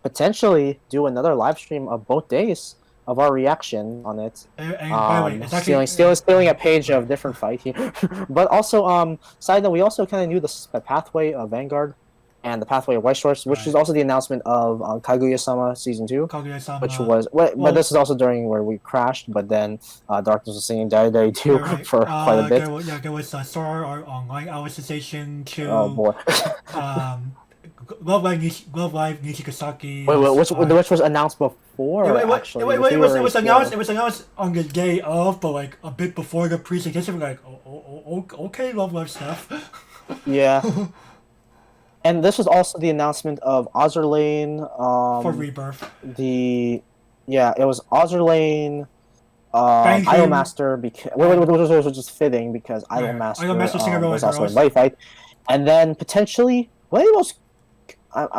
potentially do another live stream of both days of our reaction on it. And by the way, it's actually Stealing a page of different fight here. But also, side note, we also kind of knew the pathway of Vanguard and the pathway of White Shorts, which is also the announcement of Kaguya-sama Season 2. Kaguya-sama. Which was, but this is also during where we crashed, but then Darkness was singing Daddy Daddy 2 right. for quite a bit. There was Sword Art Online Alicization 2. Oh boy. Love Live Nishigasaki. Which was announced before, actually. It was announced on the day of, but like a bit before the presentation. We're like, okay, Love Live stuff. Yeah. And this was also the announcement of Ozerlane. For Rebirth. It was Ozerlane, Idolmaster, because which was just fitting because Idolmaster was also in Light Fight, and then potentially I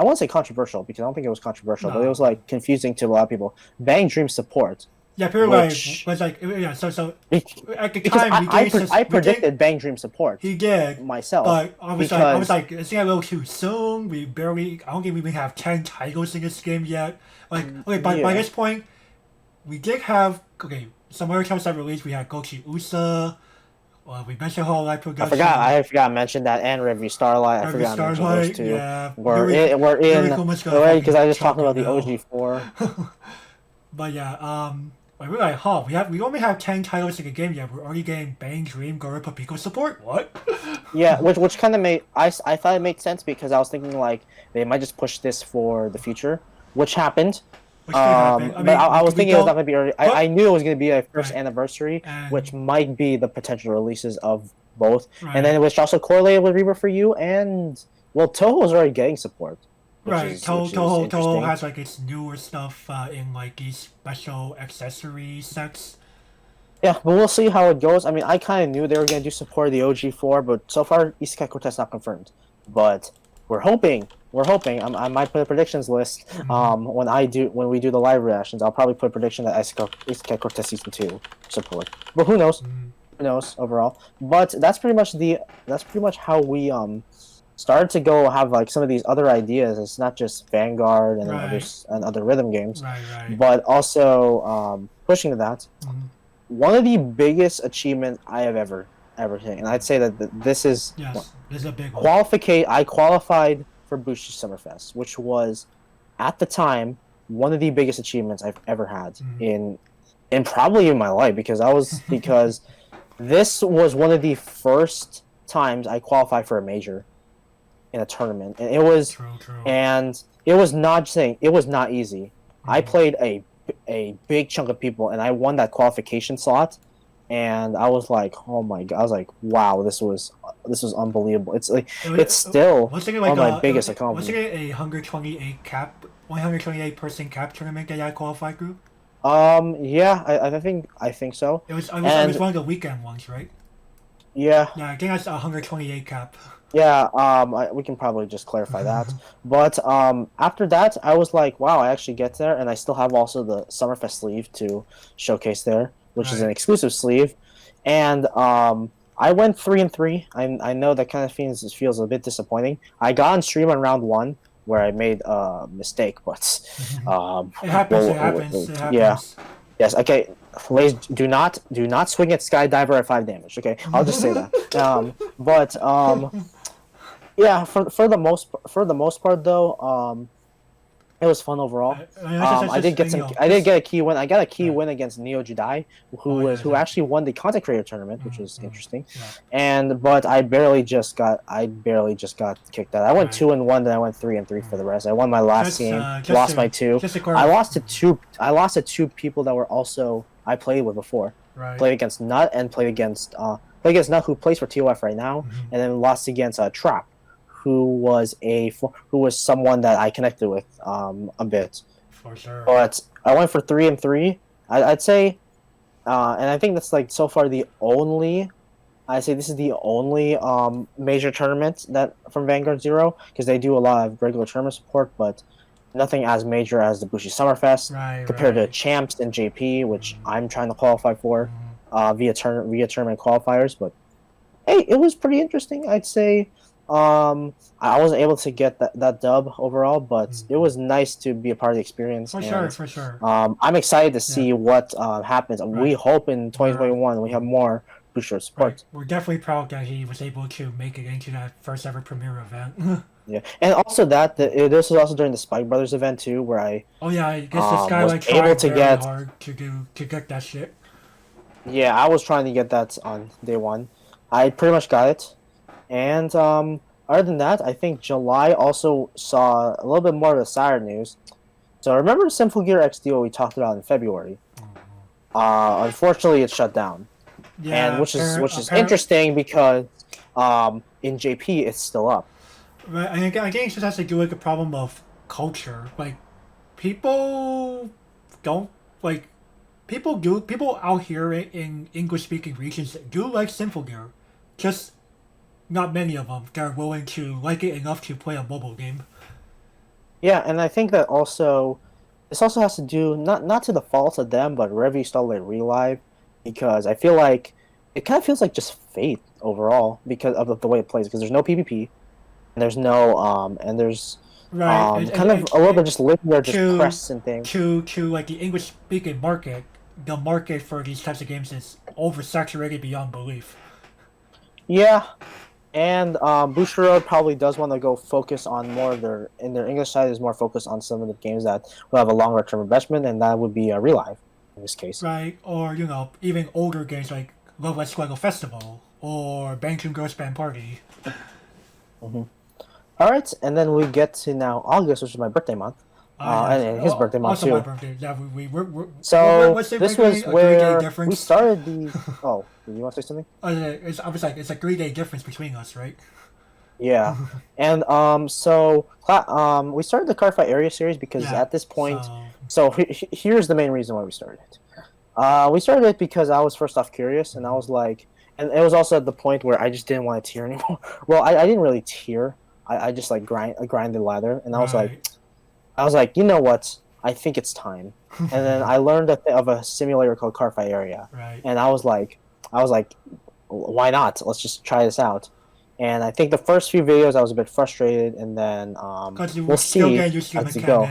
won't say controversial because I don't think it was controversial, but it was like confusing to a lot of people. Bang Dream support. Yeah, people was like yeah. So at the time, I predicted Bang Dream support. He did myself, but I was like, it's a little too soon. I don't think we even have 10 titles in this game yet. Like, okay, by this point, we did have some other titles that released. We had Gochi Usa. We mentioned Hololive Production. I forgot to mention that, and Review Starlight. I forgot to mention those two. Yeah, we're in because I was just talking about the OG4. But yeah, we're like, we only have 10 titles in the game yet. We're already getting Bang Dream Goropa Pico support. What? Yeah, which kind of made I thought it made sense because I was thinking like they might just push this for the future, which happened. I was thinking it was not going to be early. I knew it was going to be a first anniversary, which might be the potential releases of both, and then it was also correlated with Rebirth for You, and Toho was already getting support. Right, Toho has like its newer stuff in like these special accessory sets. Yeah, but we'll see how it goes. I mean, I kind of knew they were going to do support of the OG4, but so far Isekai Quartet's not confirmed. But we're hoping. I might put a predictions list. When we do the live reactions, I'll probably put a prediction that Isekai Quartet Season 2 support. But who knows? Who knows overall? But that's pretty much how we started to go have like some of these other ideas. It's not just Vanguard and other rhythm games, but also pushing to that. One of the biggest achievements I have ever seen, and I'd say that this is this is a big one. I qualified for Bushi Summerfest, which was at the time one of the biggest achievements I've ever had in probably in my life because this was one of the first times I qualified for a major in a tournament, and it was not easy. I played a big chunk of people, and I won that qualification slot, and I was like, oh my god! I was like, wow, this was unbelievable. It's still one of my biggest accomplishments. Was it a 128 cap, 128 person cap tournament that I qualified through? Yeah, I think so. It was one of the weekend ones, right? Yeah. Yeah, I think that's 128 cap. Yeah, we can probably just clarify that. But after that, I was like, wow, I actually get there, and I still have also the Summerfest sleeve to showcase there, which is an exclusive sleeve. And I went 3-3. I know that kind of feels a bit disappointing. I got on stream on round 1 where I made a mistake, but it happens. Yeah. Yes. Okay. Ladies, do not swing at Skydiver at 5 damage. Okay, I'll just say that. Yeah. For the most part though, it was fun overall. I did get a key win. I got a key win against Neo Jedi, who actually won the content creator tournament, which was interesting. Yeah. But I barely just got kicked out. I went 2-1, then I went 3-3 for the rest. I won my last game, lost my 2. I lost to two people that were also I played with before. Right. played against Nut, and played against Nut, who plays for TOF right now, and then lost against Trap, who was someone that I connected with a bit. For sure. But I went for 3-3. I'd say, and I think that's like so far the only. I say this is the only major tournament that from Vanguard Zero, because they do a lot of regular tournament support, but nothing as major as the Bushi Summerfest Right. compared to Right. Champs and JP, which I'm trying to qualify for via tournament qualifiers. But hey, it was pretty interesting. I'd say I wasn't able to get that dub overall, but it was nice to be a part of the experience. For and, sure. For sure. I'm excited to see what happens. Right. We hope in 2021 we have more Bushiroad support. Right. We're definitely proud that he was able to make it into that first ever premiere event. Yeah, and also this was also during the Spike Brothers event too, where I Oh yeah, I guess this guy was like able tried to very get hard to get that shit. yeah, I was trying to get that on day one. I pretty much got it, and other than that, I think July also saw a little bit more of the sadder news. So remember Sinful Gear XDO we talked about in February? Unfortunately, it shut down. Yeah, and which is interesting because in JP it's still up. Right, I think it just has to do with the problem of culture. Like, people don't like people out here in English speaking regions do like Sinful Gear, just not many of them that are willing to like it enough to play a mobile game. Yeah, and I think that this also has to do not to the fault of them, but wherever you start like Relive, because I feel like it kind of feels like just fate overall because of the way it plays. Because there's no PvP, and there's Right, kind of a little bit just linear, just quests and things. To like the English speaking market, the market for these types of games is oversaturated beyond belief. Yeah, and Bushiroad probably does want to go focus on more of their English side is more focused on some of the games that will have a longer term investment, and that would be Relive in this case. Right, or even older games like Love Let's Go Festival or Bangtoon Girls Band Party. Mm-hmm. All right, and then we get to now August, which is my birthday month, and his birthday month also too. My birthday. Yeah, so what's this was where we started the. Oh, did you want to say something? I was like, it's a 3-day difference between us, right? Yeah, and we started the Car Fight Area series because at this point, here's the main reason why we started it. We started it because I was first off curious, and I was like, and it was also at the point where I just didn't want to tier anymore. Well, I didn't really tier. I just like grind the ladder, and I was like, you know what? I think it's time. And then I learned of a simulator called Car Fight Area, and I was like, why not? Let's just try this out. And I think the first few videos I was a bit frustrated, and then we'll see as we go.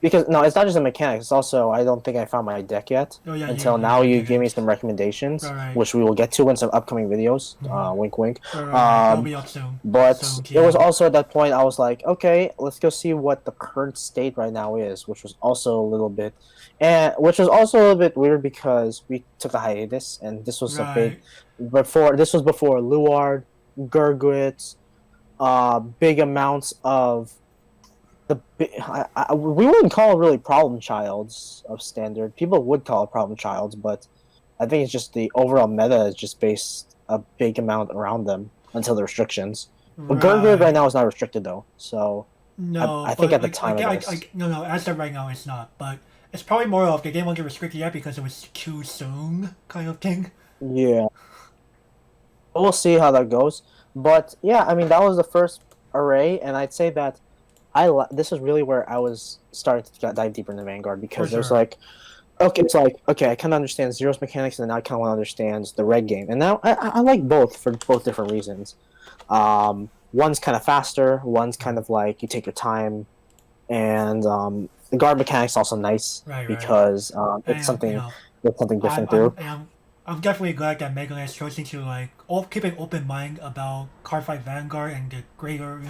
Because no, it's not just the mechanics. It's also I don't think I found my deck yet until now. You gave me some recommendations, which we will get to in some upcoming videos. Wink, wink. That'll be up soon. But it was also at that point I was like, okay, let's go see what the current state right now is, which was also a little bit weird because we took a hiatus, and this was a bit before. This was before Luard, Gurgwitz, big amounts of. We wouldn't call it really problem childs of standard. People would call it problem childs, but I think it's just the overall meta is just based a big amount around them until the restrictions. But Gurgrid right now is not restricted though, so no. I think at the time it is. No. As of right now, it's not. But it's probably more of they didn't want to get restricted yet because it was too soon, kind of thing. Yeah. We'll see how that goes. But yeah, I mean that was the first array, and I'd say that. This is really where I was starting to dive deeper into Vanguard because there's like, okay, it's like, okay, I kind of understand Zero's mechanics, and now I kind of want to understand the red game. And now I like both for both different reasons. One's kind of faster, one's kind of like you take your time, and the guard mechanics also nice because it's something different too. I'm definitely glad that Megane has chosen to keep an open mind about Cardfight Vanguard and the greater,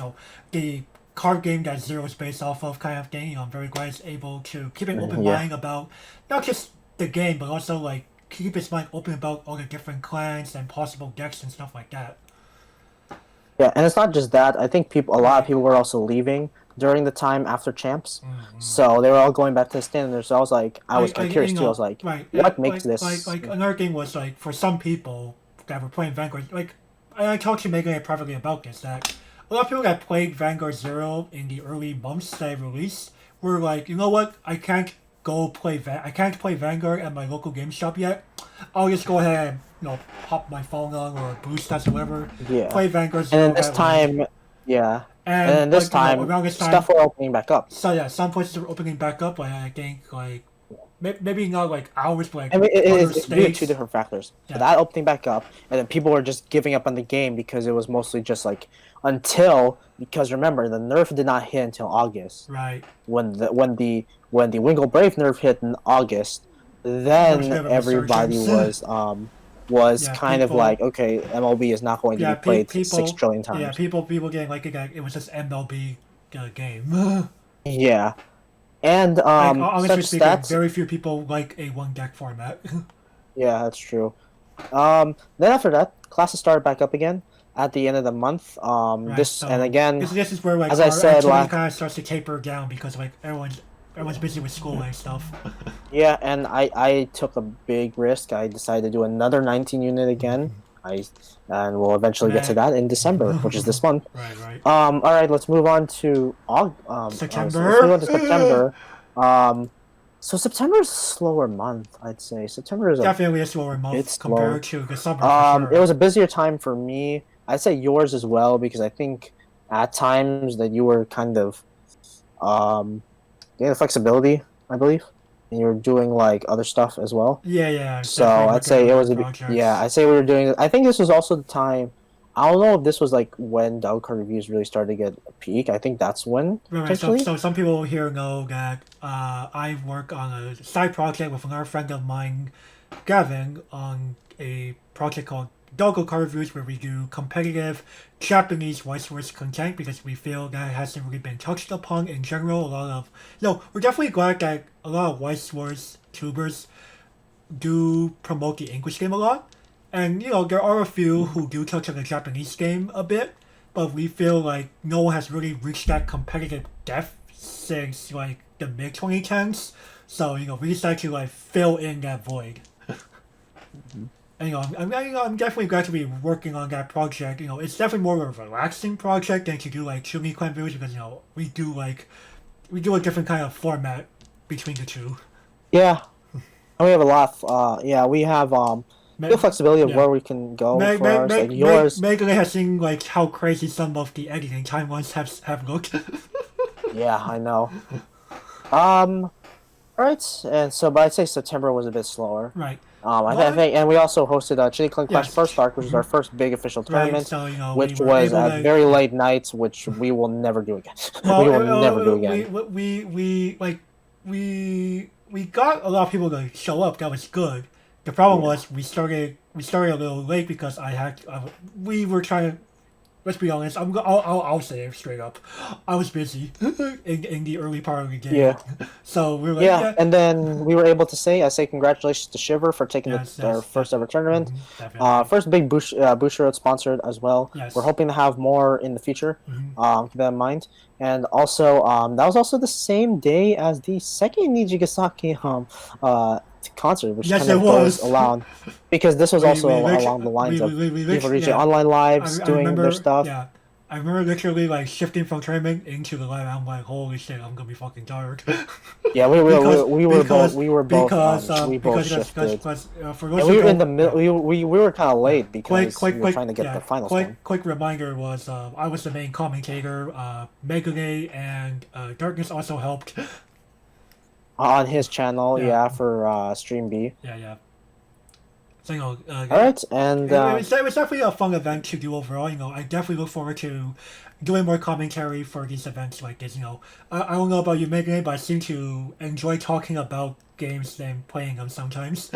the card game that Zero is based off of kind of thing. I'm very glad it's able to keep an open mind about not just the game, but also keep its mind open about all the different clans and possible decks and stuff like that. Yeah, and it's not just that. I think a lot of people were also leaving during the time after champs. Mm-hmm. So they were all going back to the standards. So I was like, I was kind of curious too. I was like, right? what makes this? Like another thing was like for some people that were playing Vanguard, like I talked to Megane privately about this that a lot of people that played Vanguard Zero in the early months that it released were like, you know what, I can't I can't play Vanguard at my local game shop yet. I'll just go ahead and pop my phone on or boost test or whatever, Yeah. play Vanguard And Zero. then this time, yeah. And and then this like time, around this time, stuff were opening back up. so yeah, some places are opening back up. Like I think like maybe not like hours, but like I mean, other it's really states. two different factors. Yeah. So that opening back up, and then people were just giving up on the game because it was mostly just like until because remember the nerf did not hit until August. Right. When the Wingle Brave nerf hit in August, then everybody was Yeah, kind of people- like, okay, MLB is not going to Yeah, be played people. 6 trillion times. Yeah, people getting like it was just MLB game. Yeah. And Like honestly such speaking, stats. very few people like a one deck format. Yeah, that's true. Then after that, classes started back up again at the end of the month. Right, This so and again, this is where like as I said activity last, kind of starts to taper down because like everyone's busy with school and stuff. yeah, and I took a big risk. I decided to do another 19 unit again. And we'll eventually get to that in December, which is this month. Right. All right, let's move on to September. Let's move on to September. So September is a slower month, I'd say. September is Definitely a slower month It's compared to the summer. For sure. It was a busier time for me. I'd say yours as well because I think at times that you were kind of getting the flexibility, I believe, and you were doing like other stuff as well. Yeah. So I'd say it was a bit, yeah. I'd say we were doing. I think this was also the time. I don't know if this was like when Dog Card reviews really started to get a peak. I think that's when. Right. So some people here know that I work on a side project with another friend of mine, Gavin, on a project called Dog Card Reviews, where we do competitive Japanese voice words content because we feel that it hasn't really been touched upon in general. A lot of we're definitely glad that a lot of voice words tubers do promote the English game a lot. And, there are a few who do touch on the Japanese game a bit, but we feel like no one has really reached that competitive depth since, like, the mid-2010s. So, we decided to, like, fill in that void. And, I'm definitely glad to be working on that project. It's definitely more of a relaxing project than to do, like, Chuuni Clan videos because, we do a different kind of format between the two. Yeah. And we have a lot of, we have, the flexibility of where we can go for ours. Like yours. Megane has seen like how crazy some of the editing timelines have looked. Yeah, I know. Alright, and so but I'd say September was a bit slower. Right. I think, and we also hosted Chuuni Clan Clash First Arc, which is our first big official tournament, So, which was at very late nights, which we will never do again. Well, we will never do again. We got a lot of people to show up. That was good. The problem was we started a little late because we were trying to. Let's be honest. I'll say it straight up. I was busy in the early part of the game. Yeah. So we were like, and then we were able to say congratulations to Shiver for taking their first ever tournament. First big Bushiroad sponsored as well. Yes. We're hoping to have more in the future. Keep that in mind. And also, that was also the same day as the second Nijigasaki concert, which kind of goes along because this was also along the lines of people reaching online lives, doing their stuff. Yeah, I remember literally like shifting from tournament into the live. I'm like, holy shit, I'm gonna be fucking tired. Yeah, we both shifted. For and we were in the middle. We were kind of late because we were trying to get the finals. Quick reminder was I was the main commentator. Megane and Darkness also helped. On his channel, for Stream B. Yeah. So, all right, and it was definitely a fun event to do overall. I definitely look forward to doing more commentary for these events like this. I don't know about you, Megane, but I seem to enjoy talking about games and playing them sometimes.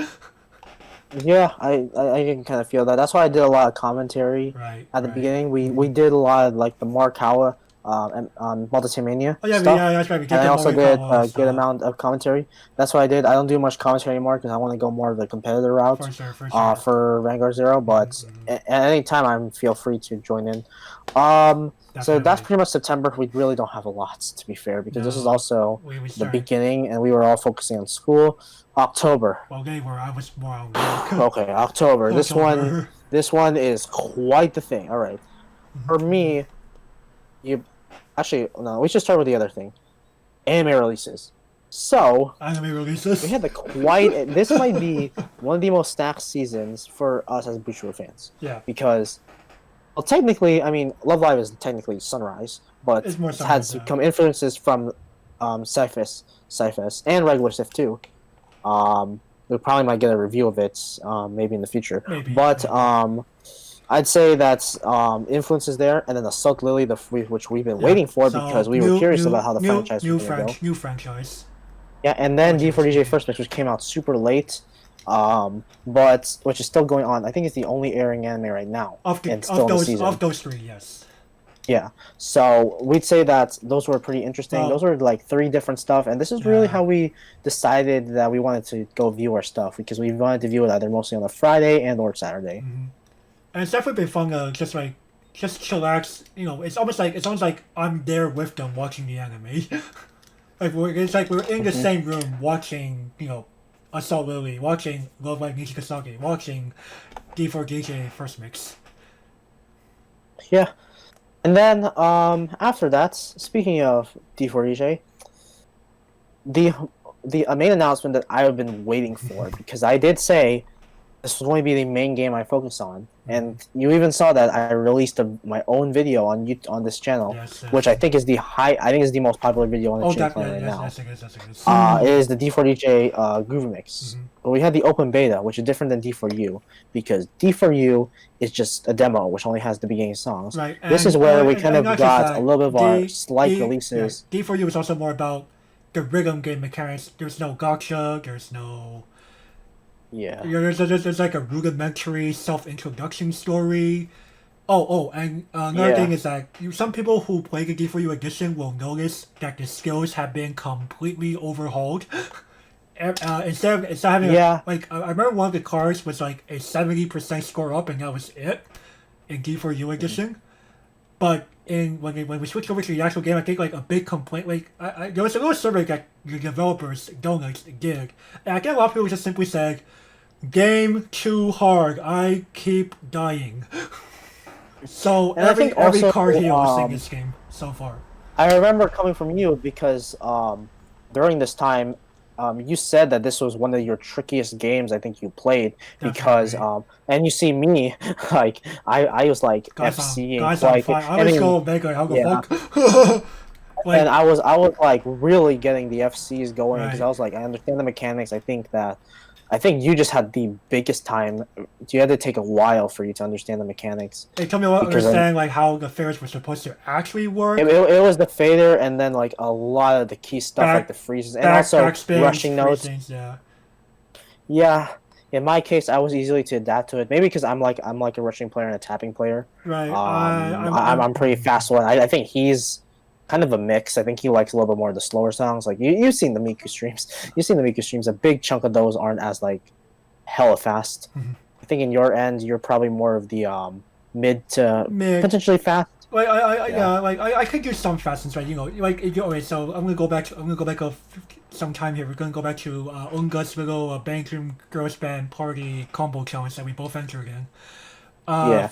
Yeah, I can kind of feel that. That's why I did a lot of commentary at the beginning. We did a lot of like the Markawa on Multitamania Oh yeah, stuff. that's right. We did And I get also Mario did Kart a good amount of commentary. That's what I did. I don't do much commentary anymore because I want to go more of the competitor route for sure. for Vanguard Zero. But at any time, I'm feel free to join in. So that's Definitely. pretty much September. We really don't have a lot, to be fair, because this is No, also we the started. beginning, and we were all focusing on school. October. Well, they were. I was more on work. Okay, October. October. This one is quite the thing. All right, for me, you actually no. We should start with the other thing. Anime releases. So Anime releases. we had the quite. This might be one of the most stacked seasons for us as Bushiroad fans. Yeah. Because, well, technically, I mean, Love Live is technically Sunrise, but It's more it Sunrise, has yeah. some influences from Sci-Fest, and regular Sif too. We probably might get a review of it, maybe in the future. Maybe. But I'd say that's influences there, and then the Silk Lily, which we've been waiting for So, because we were curious about how the franchise was going to go. New franchise. Yeah, and then D4DJ First Mix, which came out super late, but which is still going on. I think it's the only airing anime right now, Of those three, yes. Yeah, so we'd say that those were pretty interesting. Well, those were like 3 different stuff, and this is really how we decided that we wanted to go view our stuff because we wanted to view it either mostly on a Friday and or Saturday. And it's definitely been fun to just chillax. You know, it's almost like I'm there with them watching the anime. It's like we're in the same room watching, you know, Assault Lily, watching Love Live Nichikasaki, watching D4DJ First Mix. Yeah. And then after that, speaking of D4DJ, the main announcement that I have been waiting for, because I did say this was going to be the main game I focus on, and you even saw that I released my own video on this channel, which I think is the most popular video on the Chuuni Clan right now. Yes, it is. It is the D4DJ Groove Mix. But we had the open beta, which is different than D4U, because D4U is just a demo, which only has the beginning songs. Right. This is where we kind of got a little bit of our slight releases. D4U is also more about the rhythm game mechanics. There's no gotcha. There's no. Yeah. There's like a rudimentary self-introduction story. And another thing is that some people who play the D4U edition will notice that the skills have been completely overhauled. Instead of having I remember one of the cards was like a 70% score up, and that was it in D4U edition. But when we switched over to the actual game, I think like a big complaint, there was a little survey that the developers donuts did, and I think a lot of people just simply said, "Game too hard. I keep dying." So and every card here was in this game so far. I remember coming from you because during this time, you said that this was one of your trickiest games I think you played because and you see me like I was like FCing like I was going Mega. How the fuck? And I was like really getting the FCs going because I was like I understand the mechanics. I think you just had the biggest time. You had to take a while for you to understand the mechanics. Hey, tell me what understand like how the fairs were supposed to actually work. It was the fader and then like a lot of the key stuff like the freezes and also rushing notes. Yeah. In my case, I was easily to adapt to it. Maybe because I'm like a rushing player and a tapping player. Right. I'm pretty fast one. I think he's kind of a mix. I think he likes a little bit more of the slower songs. Like you've seen the Miku streams. A big chunk of those aren't as like hella fast. I think in your end, you're probably more of the mid to potentially fast. I could do some fastness, right? You know, okay. So I'm gonna go back some time here. We're gonna go back to Unga's little Banking Girls Band Party combo challenge that we both entered in. I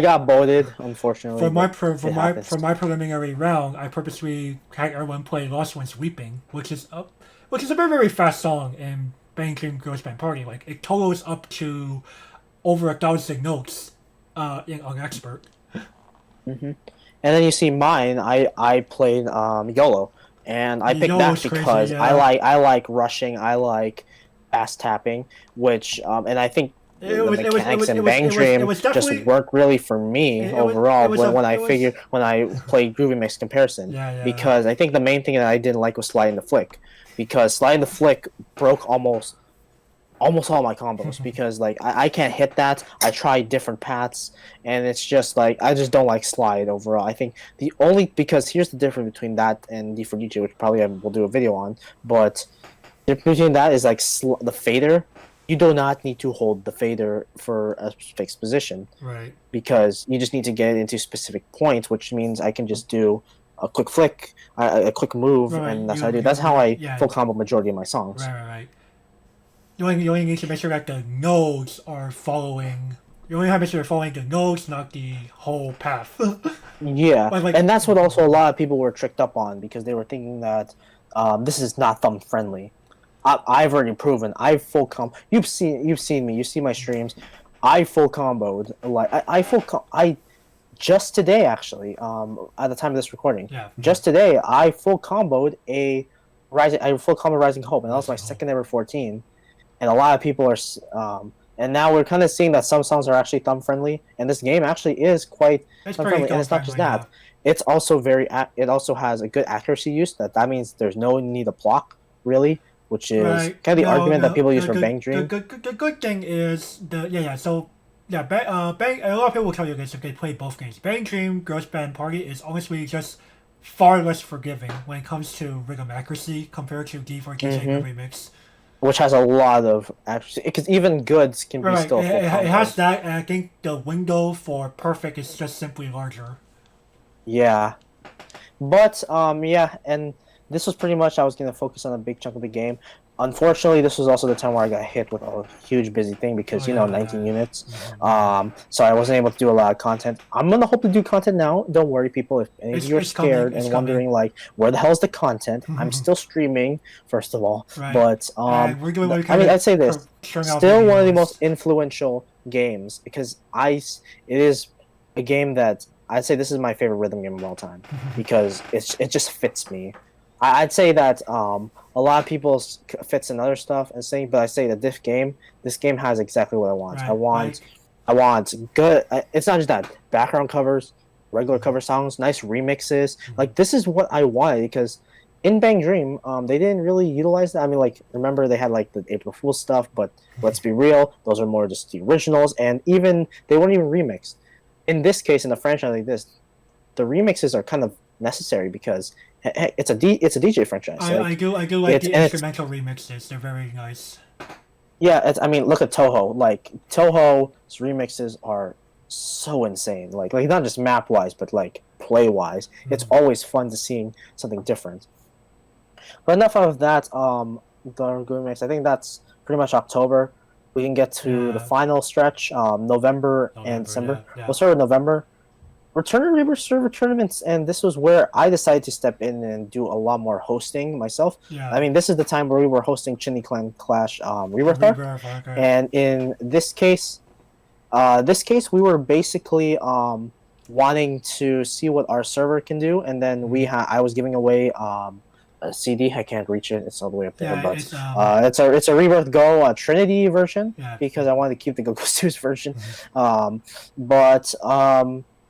got voted, unfortunately. For my preliminary round, I purposely had everyone play Lost Ones Weeping, which is a very, very fast song in Banking Girls Band Party. Like it totals up to over 1,000 notes on Expert. And then you see mine. I played YOLO, and I picked that because I like rushing. I like fast tapping, which and I think. The mechanics in Bang Dream just work really for me overall when I played Groovy Mix comparison. Because I think the main thing that I didn't like was Slide and the Flick. Because Slide and the Flick broke almost almost all my combos because like I can't hit that. I try different paths, and it's just like I just don't like slide overall. I think the only because here's the difference between that and D for DJ, which probably I will do a video on, but the difference between that is like the fader. You do not need to hold the fader for a fixed position Right. because you just need to get into specific points, which means I can just do a quick flick, a quick move, Right. and that's how I do. That's how I Yeah. full combo majority of my songs. Right. You only need to make sure that the nodes are following. You only have to make sure you're following the nodes, not the whole path. Yeah, like, and that's what also a lot of people were tricked up on because they were thinking that this is not thumb friendly. I've already proven I full combo. You've seen me. You see my streams. I full comboed like I just today actually. At the time of this recording, yeah. just today I full comboed I full combo Rising Hope, and that was my second ever 14. And a lot of people are and now we're kind of seeing that some songs are actually thumb friendly, and this game actually is quite thumb friendly. And it's not just that; it's also it also has a good accuracy use. That means there's no need to block really, which is kind of the argument that people use for Bang Dream. The good thing is So Bang. A lot of people will tell you this if they play both games. Bang Dream, Girls Band Party is honestly just far less forgiving when it comes to rhythm accuracy compared to D4 Remix. Which has a lot of accuracy, because even goods can be still full combo. It has that, and I think the window for perfect is just simply larger. Yeah, but and this was pretty much I was gonna focus on a big chunk of the game. Unfortunately, this was also the time where I got hit with a huge busy thing because 19 units. So I wasn't able to do a lot of content. I'm gonna hope to do content now. Don't worry, people. If any of you are scared and wondering like where the hell is the content, I'm still streaming. First of all, but we're doing I'd say this still one of the most influential games because it is a game that I'd say this is my favorite rhythm game of all time because it just fits me. I'd say that a lot of people fits in other stuff and saying, but I say that this game has exactly what I want. I want good. It's not just that background covers, regular cover songs, nice remixes. Like this is what I wanted because in Bang Dream, they didn't really utilize that. I mean, like remember they had like the April Fool's stuff, but let's be real, those are more just the originals, and even they weren't even remixed. In this case, in a franchise like this, the remixes are kind of necessary because it's a DJ franchise. I do like the instrumental remixes. They're very nice. Yeah, I mean, look at Toho. Like Toho's remixes are so insane. Like not just map wise, but like play wise. It's always fun to see something different. But enough of that. The remix. I think that's pretty much October. We can get to the final stretch. November and December. We'll start with November. Return to Rebirth server tournaments, and this was where I decided to step in and do a lot more hosting myself. Yeah. I mean, this is the time where we were hosting Chuuni Clan Clash Rebirth Arc. Okay. And in this case, we were basically wanting to see what our server can do, and then I was giving away a CD. I can't reach it; it's all the way up there. But it's a Rebirth Go Trinity version because I wanted to keep the Go Stu's version.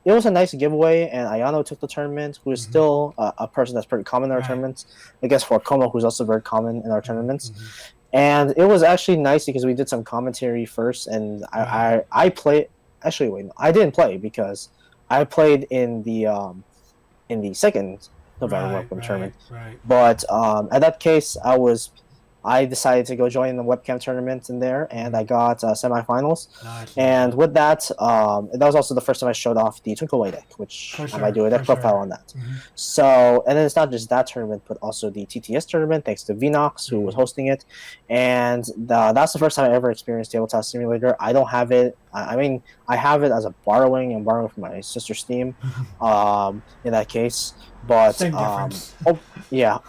It was a nice giveaway, and Ayano took the tournament, who is still a person that's pretty common in our tournaments. I guess for Como, who's also very common in our tournaments. And it was actually nice because we did some commentary first, and I played. Actually, wait, no, I didn't play because I played in the second November webcam tournament. But at that case, I decided to go join the webcam tournament in there, and I got semifinals. And with that, that was also the first time I showed off the Twinkle Way deck, which I might do a deck profile on that. So, and then it's not just that tournament, but also the TTS tournament, thanks to Vinox, who was hosting it. And that's the first time I ever experienced Tabletop Simulator. I don't have it. I mean, I have it as a borrowing from my sister's Steam in that case. But same difference.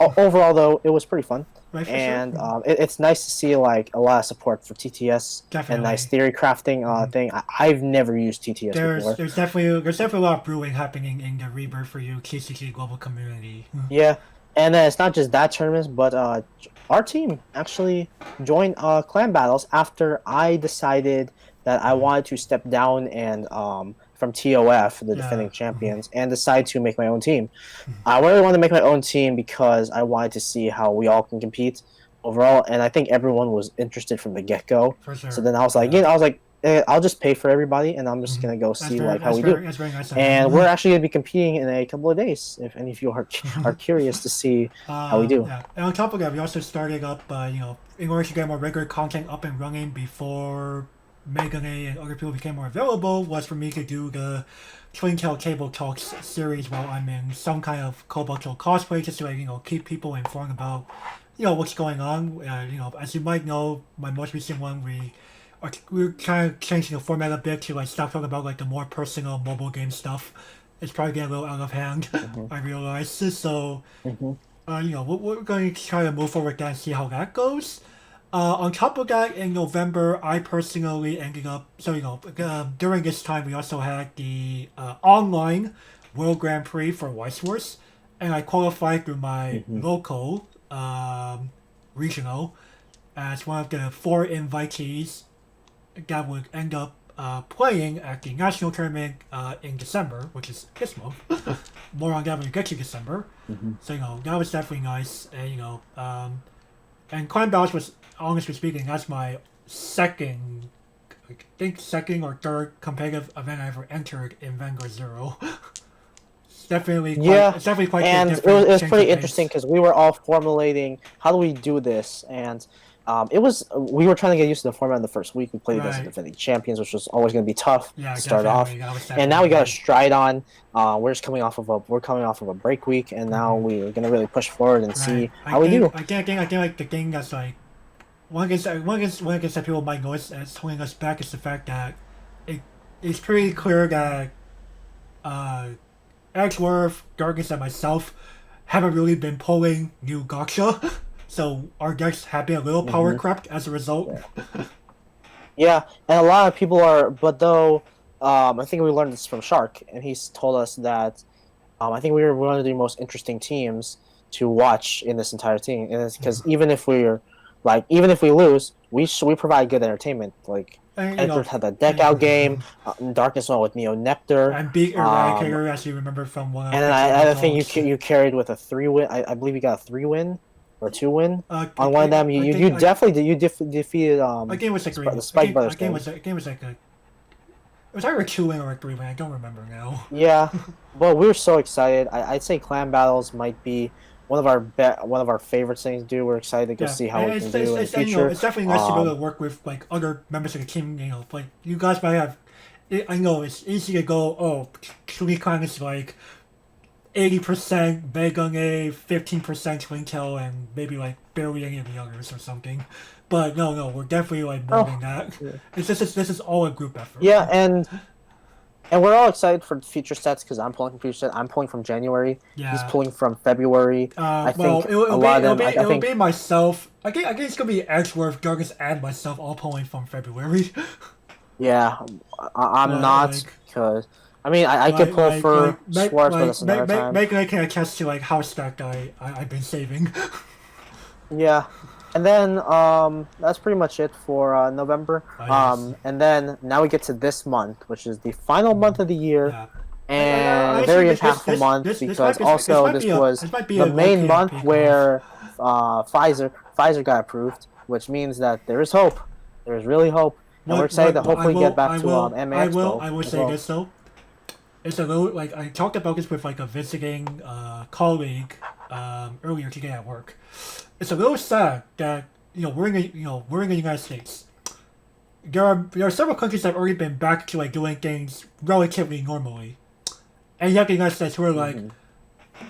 Overall, though, it was pretty fun. And it's nice to see like a lot of support for TTS and nice theory crafting thing. I've never used TTS before. There's definitely a lot of brewing happening in the Rebirth for You TCG global community. Yeah, and then it's not just that tournament, but our team actually joined clan battles after I decided that I wanted to step down and from TOF, the defending champions, and decide to make my own team. I really wanted to make my own team because I wanted to see how we all can compete. overall, and I think everyone was interested from the get go. For sure. So then I was like, I'll just pay for everybody, and I'm just gonna go see how we do. That's very nice. And we're actually gonna be competing in a couple of days. If any of you are curious to see how we do. Yeah. And on top of that, we also started up, in order to get more regular content up and running before Megane and other people became more available, was for me to do the Twintail Table Talks series while I'm in some kind of Koboto cosplay, just to keep people informed about what's going on. As you might know, my most recent one, we're kind of changing the format a bit to stop talking about the more personal mobile game stuff. It's probably getting a little out of hand. I realize. So, we're going to try to move forward with that and see how that goes. On top of that, in November, I personally ended up. So during this time, we also had the online World Grand Prix for Weiss Wars, and I qualified through my local regional as one of the 4 invitees that would end up playing at the national tournament in December, which is this month. More on that when we get to December. So that was definitely nice, and Clan Battles was, honestly speaking, that's my second or third competitive event I ever entered in Vanguard Zero. It's definitely quite and different. It was pretty interesting because we were all formulating how do we do this, and we were trying to get used to the format in the first week. We played against the defending champions, which was always going to be tough to start off. And now we got a stride on. We're coming off of a break week, and now we're going to really push forward and see how we do. I think the thing that's one thing that people might notice as holding us back is the fact that it's pretty clear that Edgeworth, Darkness, and myself haven't really been pulling new gacha. So our decks have been a little power crept as a result. Yeah, and a lot of people are, but though, I think we learned this from Shark, and he's told us that I think we were one of the most interesting teams to watch in this entire team, and it's because even if we lose, we provide good entertainment. Edward had that deck out game, Darkness went with Neo Nectar, and beat Eradicator, as you remember from one. And then I think you carried with a 3-win. I believe you got a 3-win. Or 2-win on one of them. You defeated a game was like the Spike Brothers. It was either a 2-win or a 3-win. I don't remember now. Yeah, but we were so excited. I'd say Clan Battles might be one of our favorite things to do. We're excited to go see how we can do in the future. It's definitely nice to be able to work with other members of the team. You guys might have. I know it's easy to go. Oh, Chuuni Clan is 80% Megane, 15% Twintail, and maybe barely any of the others or something. But no, we're definitely more than that. Yeah. This is all a group effort. Yeah, and we're all excited for future sets because I'm pulling from future sets. I'm pulling from January. Yeah. He's pulling from February. I think it'll be myself. I think it's gonna be Edgeworth, Darkness, and myself all pulling from February. Yeah, I'm not because. I could pull for Schwartz, but that's another time. Megane can attest to how stacked I've been saving. Yeah, and then that's pretty much it for November. Yes. And then now we get to this month, which is the final month of the year, and a very impactful month because this was the main month where Pfizer got approved, which means that there is hope. There is really hope, and we're excited to hopefully get back to MA Expo. I will say this though. It's a little I talked about this with a visiting colleague earlier today at work. It's a little sad that we're in the United States. There are several countries that have already been back to doing things relatively normally, and you have the United States who are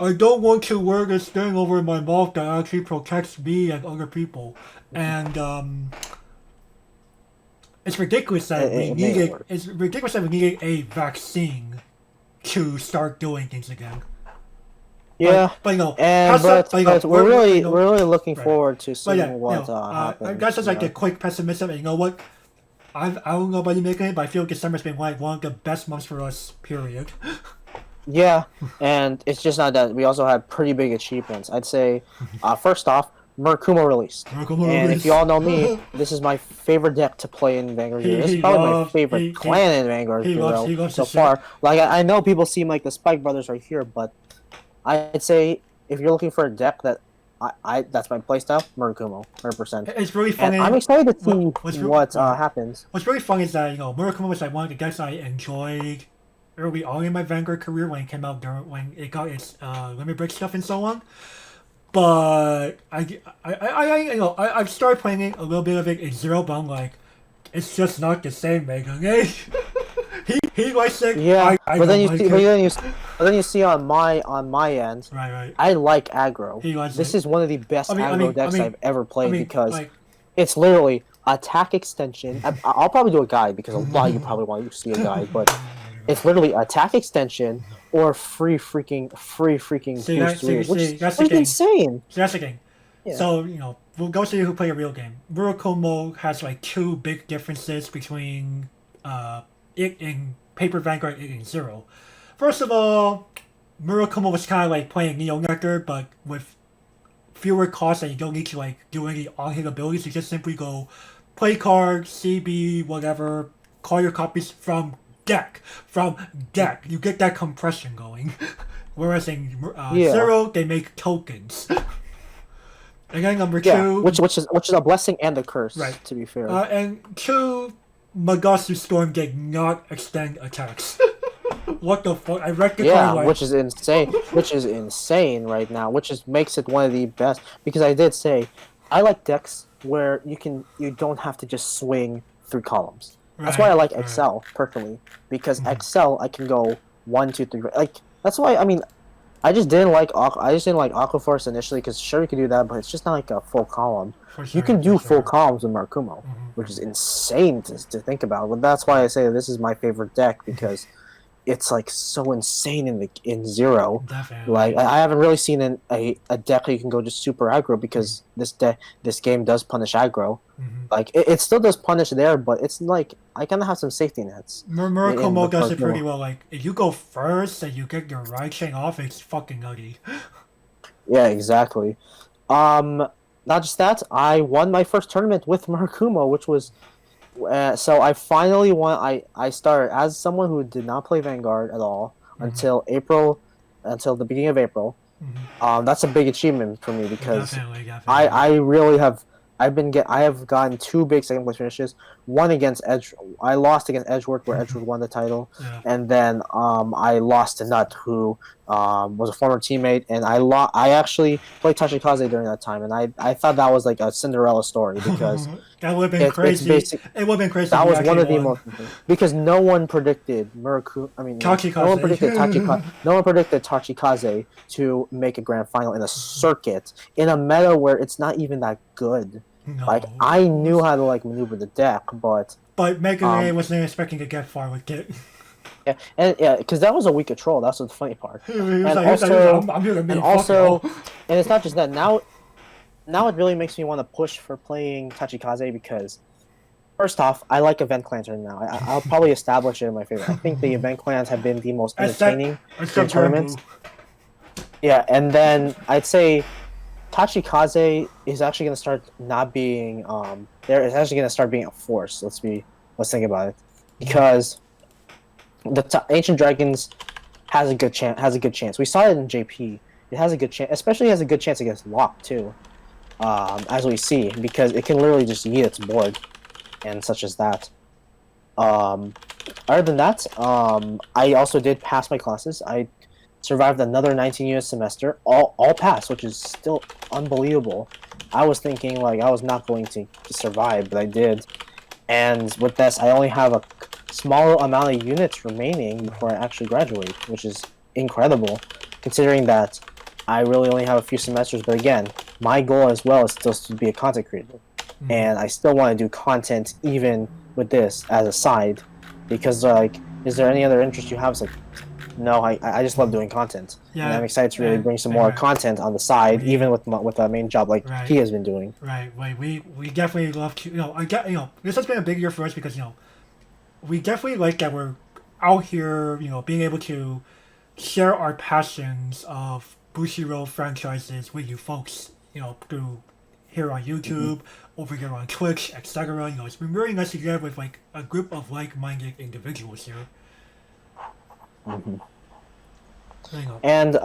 I don't want to wear this thing over my mouth that actually protects me and other people, and it's ridiculous that we needed a vaccine to start doing things again. Yeah, but we're really looking forward to seeing what happens. That's just a quick pessimism. And you know what? I don't know about you making it, but I feel December's been one of the best months for us. Period. Yeah, and it's just not that. We also had pretty big achievements. I'd say, first off, Murakumo released. And if you all know me, this is my favorite deck to play in Vanguard. This is probably my favorite clan in Vanguard so far. I know people seem like the Spike Brothers are here, but I'd say if you're looking for a deck that I that's my playstyle. Murakumo, 100%. It's really And funny. I'm excited to see What's what happens. What's really funny is that Murakumo was like one of the decks I enjoyed early on in my Vanguard career when it came out when it got its limit break stuff and so on. But I've started playing it a little bit of it in Zero, but I'm like, it's just not the same, Megane. Eh? he likes it. Yeah, I but then don't you like see, it. but then you see on my end, Right. I like aggro. He likes This it. is one of the best aggro decks I've ever played because like, it's literally attack extension. I'll probably do a guide because a lot of you probably want to see a guide, but it's literally attack extension or free freaking boost rears, which is that's the game. insane. So that's the game. Yeah. So, we'll go see who play a real game. Murakumo has like two big differences between it in Paper Vanguard and it in Zero. First of all, Murakumo was kind of like playing Neo Nectar, but with fewer costs and you don't need to like do any on-hit abilities. You just simply go play card, CB, whatever, call your copies from deck. You get that compression going. Whereas in Zero, they make tokens. And then number two, which is a blessing and a curse, right? To be fair. And two, Magasu Storm did not extend attacks. What the fuck? I read the card like, which is insane. Which is insane right now. Which makes it one of the best because I did say I like decks where you don't have to just swing through columns. That's why I like Excel personally because Excel I can go 1, 2, 3. Like that's why I just didn't like Aquaforce initially because sure you can do that, but it's just not like a full column. You can do full columns with Murakumo, which is insane to think about. But that's why I say this is my favorite deck because it's like so insane in Zero. Definitely. Like I haven't really seen a deck where you can go just super aggro because this game does punish aggro. Like it still does punish there, but it's like I kind of have some safety nets. Murakumo does it pretty well. Like if you go first and you get your right chain off, it's fucking nutty. Yeah, exactly. Not just that, I won my first tournament with Murakumo, which was so I finally won. I started as someone who did not play Vanguard at all until the beginning of April. That's a big achievement for me because definitely. I really have. I have gotten 2 big second place finishes. One against I lost against Edgeworth, where Edgeworth won the title, and then I lost to Nut, who was a former teammate, and I actually played Tachikaze during that time, and I thought that was like a Cinderella story because that would have been crazy. It would have been crazy. That was one of the most because no one predicted Tachikaze. No one predicted Tachikaze. No one predicted Tachikaze to make a grand final in a circuit in a meta where it's not even that good. No. Like I knew how to like maneuver the deck, but Megane wasn't expecting to get far with it. Because that was a weak control. That's the funny part. And it's not just that. Now it really makes me want to push for playing Tachikaze because first off, I like event clans right now. I'll probably establish it in my favorite. I think the event clans have been the most entertaining in tournaments. Yeah, and then I'd say Tachikaze is actually going to start not being it's actually going to start being a force. Let's think about it, because the Ancient Dragons has a good chance. We saw it in JP. It has a good chance, especially has a good chance against Lock too, as we see, because it can literally just yeet its board, and such as that. Other than that, I also did pass my classes. I survived another 19-unit semester, all passed, which is still unbelievable. I was thinking like I was not going to survive, but I did. And with this, I only have a small amount of units remaining before I actually graduate, which is incredible, considering that I really only have a few semesters. But again, my goal as well is still to be a content creator, and I still want to do content even with this as a side, because like, is there any other interest you have? It's like, no, I just love doing content, and I'm excited to really bring some more content on the side, even with a main job like he has been doing. Right. We definitely love to. This has been a big year for us because we definitely like that we're out here. Being able to share our passions of Bushiroad franchises with you folks. Through here on YouTube, over here on Twitch, etc. It's been really nice to get with like a group of like-minded individuals here. And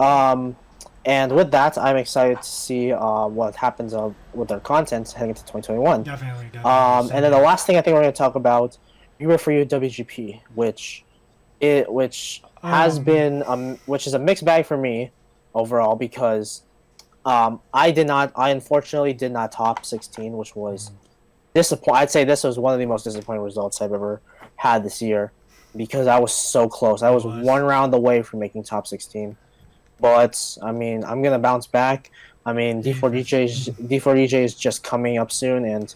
And with that, I'm excited to see what happens with their content heading into 2021. Definitely. And then the last thing I think we're going to talk about, Viewer for You WGP, which has been which is a mixed bag for me overall because I unfortunately did not top 16, which was disappointing. I'd say this was one of the most disappointing results I've ever had this year because I was so close. I was one round away from making top 16. But I mean, I'm gonna bounce back. I mean, D4DJ is just coming up soon, and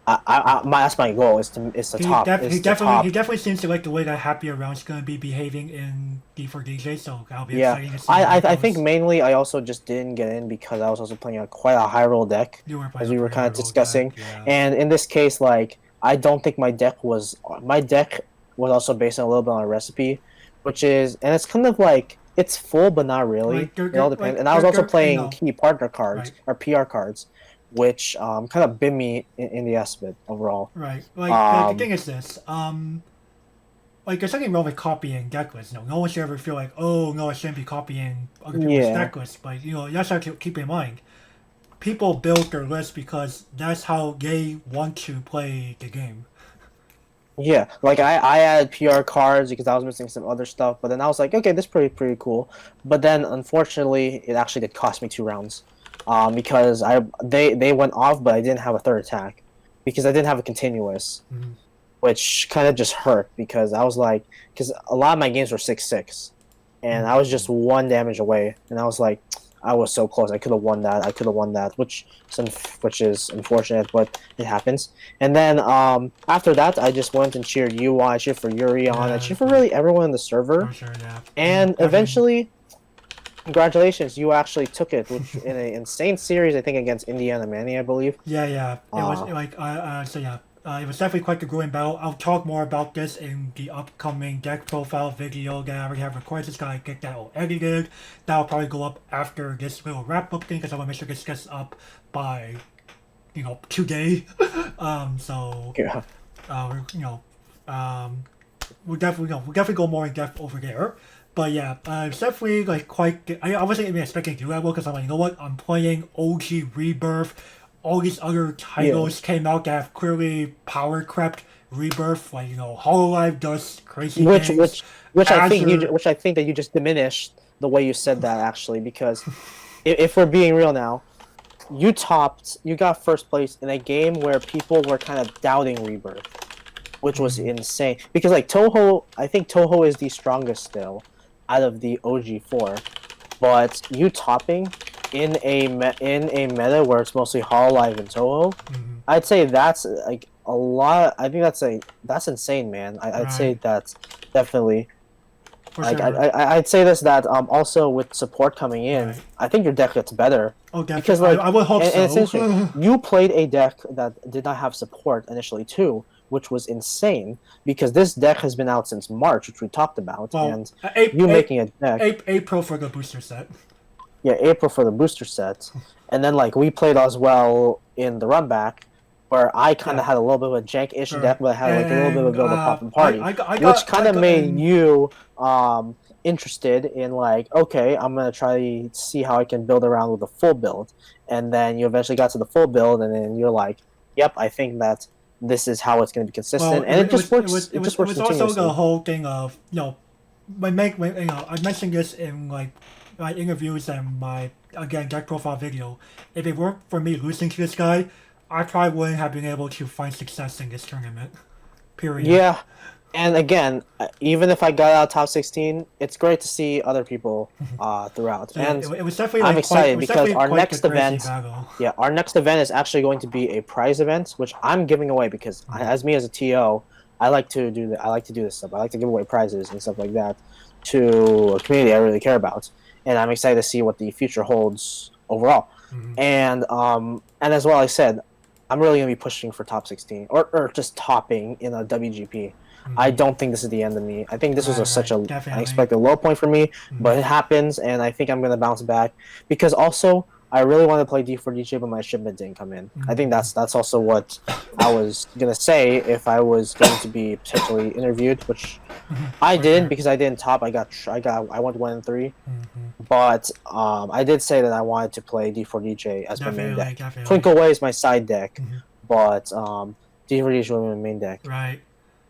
that's my goal is to top. He definitely seems to like the way that Happier Round's going to be behaving in D4DJ, so that'll be exciting to see. I think mainly I also just didn't get in because I was also playing quite a high roll deck, as we were kind of discussing. And in this case, like I don't think my deck was also based on a little bit on a recipe, which is and it's kind of like it's full but not really. It all depends. And I was also playing key partner cards or PR cards, which kind of bit me in the ass a bit overall. Right. Like the thing is this. Like there's something wrong with copying deck lists. No one should ever feel like, oh no, I shouldn't be copying other people's deck lists. But you just have to keep in mind, people build their list because that's how they want to play the game. Yeah, like I added PR cards because I was missing some other stuff, but then I was like, okay, this is pretty cool. But then unfortunately, it actually did cost me 2 rounds, because they went off, but I didn't have a third attack, because I didn't have a continuous, which kind of just hurt because I was like, because a lot of my games were 6-6, and I was just 1 damage away, and I was like, I was so close. I could have won that. Which is unfortunate, but it happens. And then after that, I just went and cheered you on. I cheered for Yuri on. I cheered for really everyone in the server. For sure, yeah. And eventually, congratulations, you actually took it, which in an insane series, I think against Indiana Manny, I believe. Yeah. It was like it was definitely quite the grueling battle. I'll talk more about this in the upcoming deck profile video that I already have recorded. Just gotta get that all edited. That'll probably go up after this little wrap up thing because I want to make sure this gets up by, today. So Yeah. We'll definitely go more in depth over there. But yeah, it's definitely like quite. I wasn't even expecting to do that because I'm like, you know what? I'm playing OG Rebirth. All these other titles came out that have clearly power crept Rebirth, like Hololive does crazy things. Which I think that you just diminished the way you said that actually, because if we're being real now, you got first place in a game where people were kind of doubting Rebirth, which was insane. Because like I think Toho is the strongest still out of the OG4, but you topping in a meta where it's mostly Hololive and Toho, I'd say that's like a lot. I think that's insane, man. I'd say that's definitely. Like, sure. I'd say this that also with support coming in, I think your deck gets better. Oh, definitely. Because like I would hope so. And it's interesting. You played a deck that did not have support initially too, which was insane because this deck has been out since March, which we talked about, and making a deck. April for the booster set. Yeah, April for the booster set, and then like we played as well in the run back, where I kind of had a little bit of a jank-ish deck, but I had like a little bit of a build of poppin' party, which kind of made you interested in like, okay, I'm gonna try to see how I can build around with a full build, and then you eventually got to the full build, and then you're like, yep, I think that this is how it's gonna be consistent, and it just works. It just works. It was also the whole thing of I mentioned this in like my interviews and my deck profile video. If it weren't for me losing to this guy, I probably wouldn't have been able to find success in this tournament. Period. Yeah, and again, even if I got out top 16, it's great to see other people throughout. So and it was definitely I'm excited because our next event is actually going to be a prize event, which I'm giving away because as a TO, I like to do this stuff. I like to give away prizes and stuff like that to a community I really care about, and I'm excited to see what the future holds overall. And as well, I said, I'm really gonna be pushing for top 16 or just topping in a WGP. I don't think this is the end of me. I think this was such an unexpected low point for me, but it happens, and I think I'm gonna bounce back because also I really want to play D4DJ, but my shipment didn't come in. I think that's also what I was gonna say if I was going to be potentially interviewed, which I didn't because I didn't top. I went 1-3, But I did say that I wanted to play D4DJ as my main deck. Definitely. Twinkle Way is my side deck, Mhm. but D4DJ will be my main deck. Right.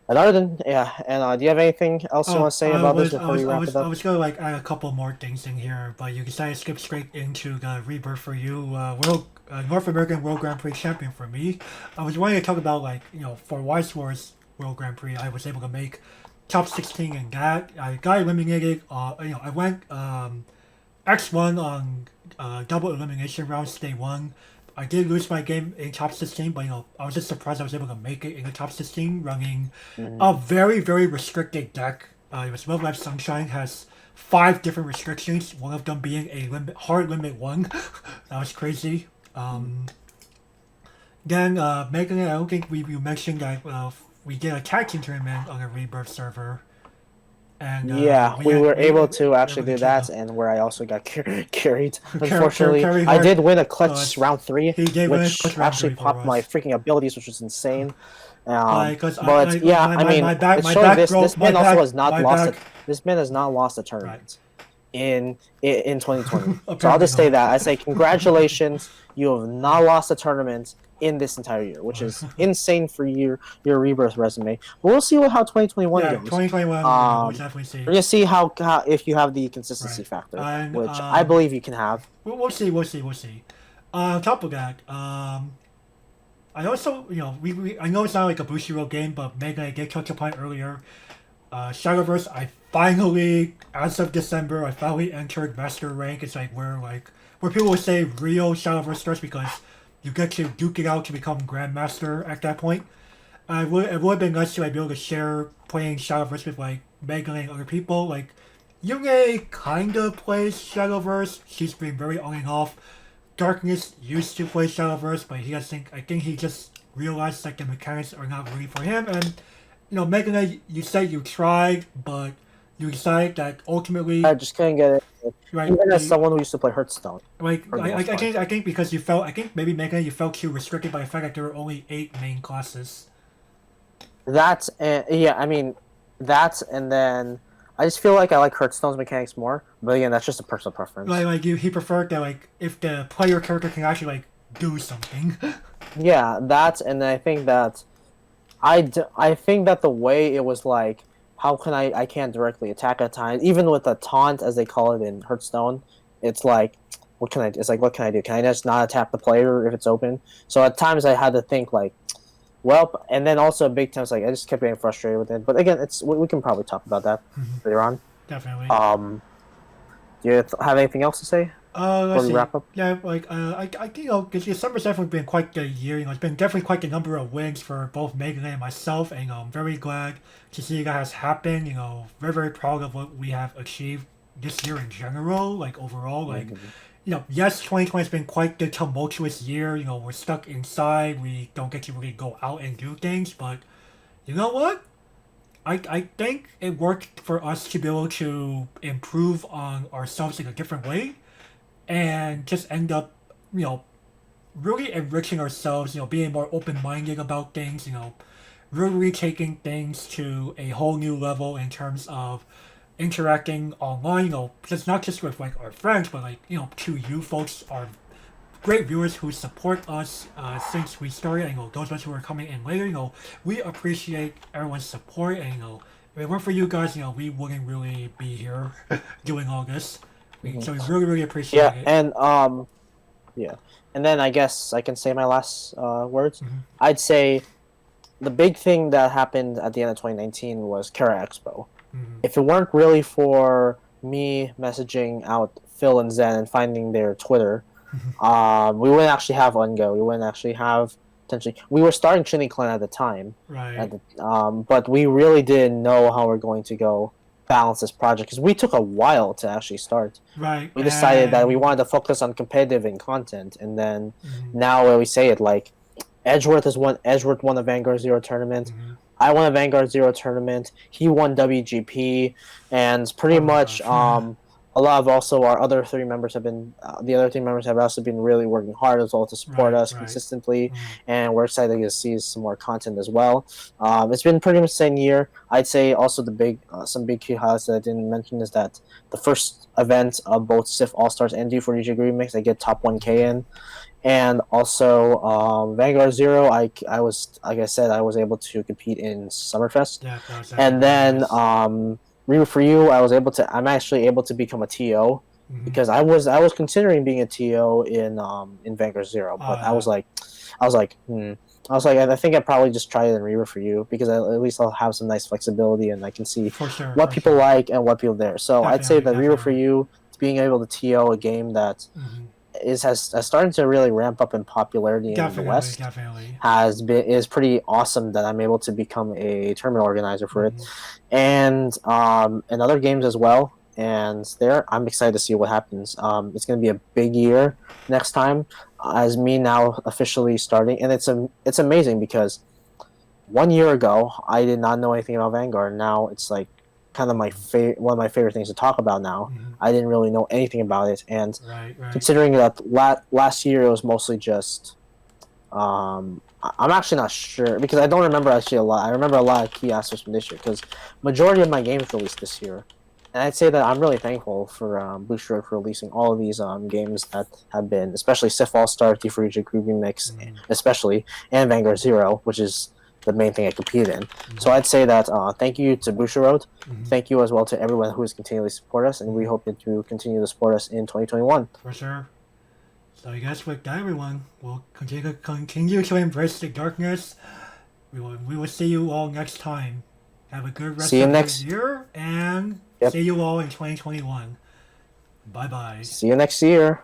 And other than and do you have anything else you want to say about this before we wrap it I up? was gonna like add a couple more things in here, but you decided to skip straight into the rebirth for you. World North American World Grand Prix champion for me. I was wanting to talk about like for Wise Wars World Grand Prix, I was able to make top 16 in that. I got eliminated. I went X1 on double elimination rounds day one. I did lose my game in top 16, but I was just surprised I was able to make it in the top 16 running a very, very restricted deck. It was Love Life Sunshine, has 5 different restrictions, one of them being a hard limit 1. That was crazy. Then, Megan, I don't think you mentioned that we did a tag team tournament on a Rebirth server. And, we were able to actually do that, and where I also got carried. Unfortunately, I did win a clutch round 3, which actually popped my freaking abilities, which was insane. This man also has not lost. This man has not lost a tournament in 2020. So I'll just say that I say congratulations, you have not lost a tournament in this entire year, which is insane for your rebirth resume. But we'll see how 2021 goes. 2021, we'll definitely see. We're gonna see how if you have the consistency factor, which I believe you can have. We'll see. On top of that, I also, I know it's not like a Bushiroad game, but Megan, I did touch upon earlier. Shadowverse, I finally, as of December, I finally entered Master Rank. It's like where people would say real Shadowverse starts because you get to duke it out to become Grandmaster at that point. It would have been nice to be able to share playing Shadowverse with like Megan and other people. Like, Yunge kind of plays Shadowverse. She's been very on and off. Darkness used to play Shadowverse, but I think he just realized that the mechanics are not really for him. And Megan, you said you tried, but you decided that ultimately I just couldn't get it. Right, even as someone who used to play Hearthstone. Like I think because maybe Megan, you felt too restricted by the fact that there were only 8 main classes. That's and then I just feel like I like Hearthstone's mechanics more, but again, that's just a personal preference. He preferred that if the player character can actually do something. Yeah, and I think that I think that the way it was like, how can I can't directly attack at times, even with a taunt as they call it in Hearthstone. It's like, what can I do? Can I just not attack the player if it's open? So at times I had to think like, well, and then also big times like I just kept getting frustrated with it. But again, we can probably talk about that later on. Definitely. Do you have anything else to say before we wrap up? Yeah, I think because December's definitely been quite the year. It's been definitely quite the number of wins for both Megan and myself, and I'm very glad to see that has happened. Very, very proud of what we have achieved this year in general. Overall, yes, 2020 has been quite the tumultuous year. We're stuck inside. We don't get to really go out and do things. But you know what? I think it worked for us to be able to improve on ourselves in a different way and just end up, really enriching ourselves, being more open-minded about things, really taking things to a whole new level in terms of interacting online, just not just with our friends, but to you folks, our great viewers who support us since we started, and those of us who are coming in later, we appreciate everyone's support, and if it weren't for you guys, we wouldn't really be here doing all this. So we really, really appreciate it. And then I guess I can say my last words. I'd say the big thing that happened at the end of 2019 was Kara Expo. If it weren't really for me messaging out Phil and Zen and finding their Twitter, we wouldn't actually have Ungo. We wouldn't actually have potentially. We were starting Chuuni Clan at the time, right? But we really didn't know how we're going to go balance this project because we took a while to actually start. Right. We decided that we wanted to focus on competitive and content, and then now where we say it, like Edgeworth won a Vanguard Zero tournament. I won a Vanguard Zero tournament. He won WGP, and pretty much a lot of also our other three members have been the other three members have also been really working hard as well to support us Right. consistently, Mm. and we're excited to see some more content as well. It's been pretty much the same year. I'd say also the big some big key highlights that I didn't mention is that the first event of both Sif All Stars and D4DJ Remix, I get top 1K in, and also Vanguard Zero. I was like I said, I was able to compete in Summerfest, Yeah, that was definitely and really then nice. Ryu for you, I'm actually able to become a TO Mm-hmm. because I was considering being a TO in Vanguard Zero, but Yeah. I was like, I was like, I think I probably just try it in Reaver for you because at least I'll have some nice flexibility and I can see For sure. what For people sure. like and what people there. So I'd say that Reaver for Definitely. you, being able to TO a game that Mm-hmm. has started to really ramp up in popularity in the Definitely. West Definitely. is pretty awesome that I'm able to become a tournament organizer for it, Mm-hmm. and other games as well. And there, I'm excited to see what happens. It's going to be a big year next time, as me now officially starting, and it's amazing because 1 year ago I did not know anything about Vanguard. Now it's like kind of one of my favorite things to talk about now. Mm-hmm. I didn't really know anything about it, and Right. Right. considering that last year it was mostly just I'm actually not sure because I don't remember actually a lot. I remember a lot of key aspects from this year because majority of my games released this year, and I'd say that I'm really thankful for Bushiroad for releasing all of these games that have been, especially Sif All Star, D4 Groovy Mix, Mm-hmm. especially, and Vanguard Zero, which is the main thing I compete in. Mm-hmm. So I'd say that thank you to Bushiroad, Mm-hmm. thank you as well to everyone who has continually support us, and we hope that you continue to support us in 2021. For sure. So I guess with that, everyone, we'll continue to embrace the darkness. We will see you all next time. Have a good rest See you of the next. year, and Yep. see you all in 2021. Bye bye. See you next year.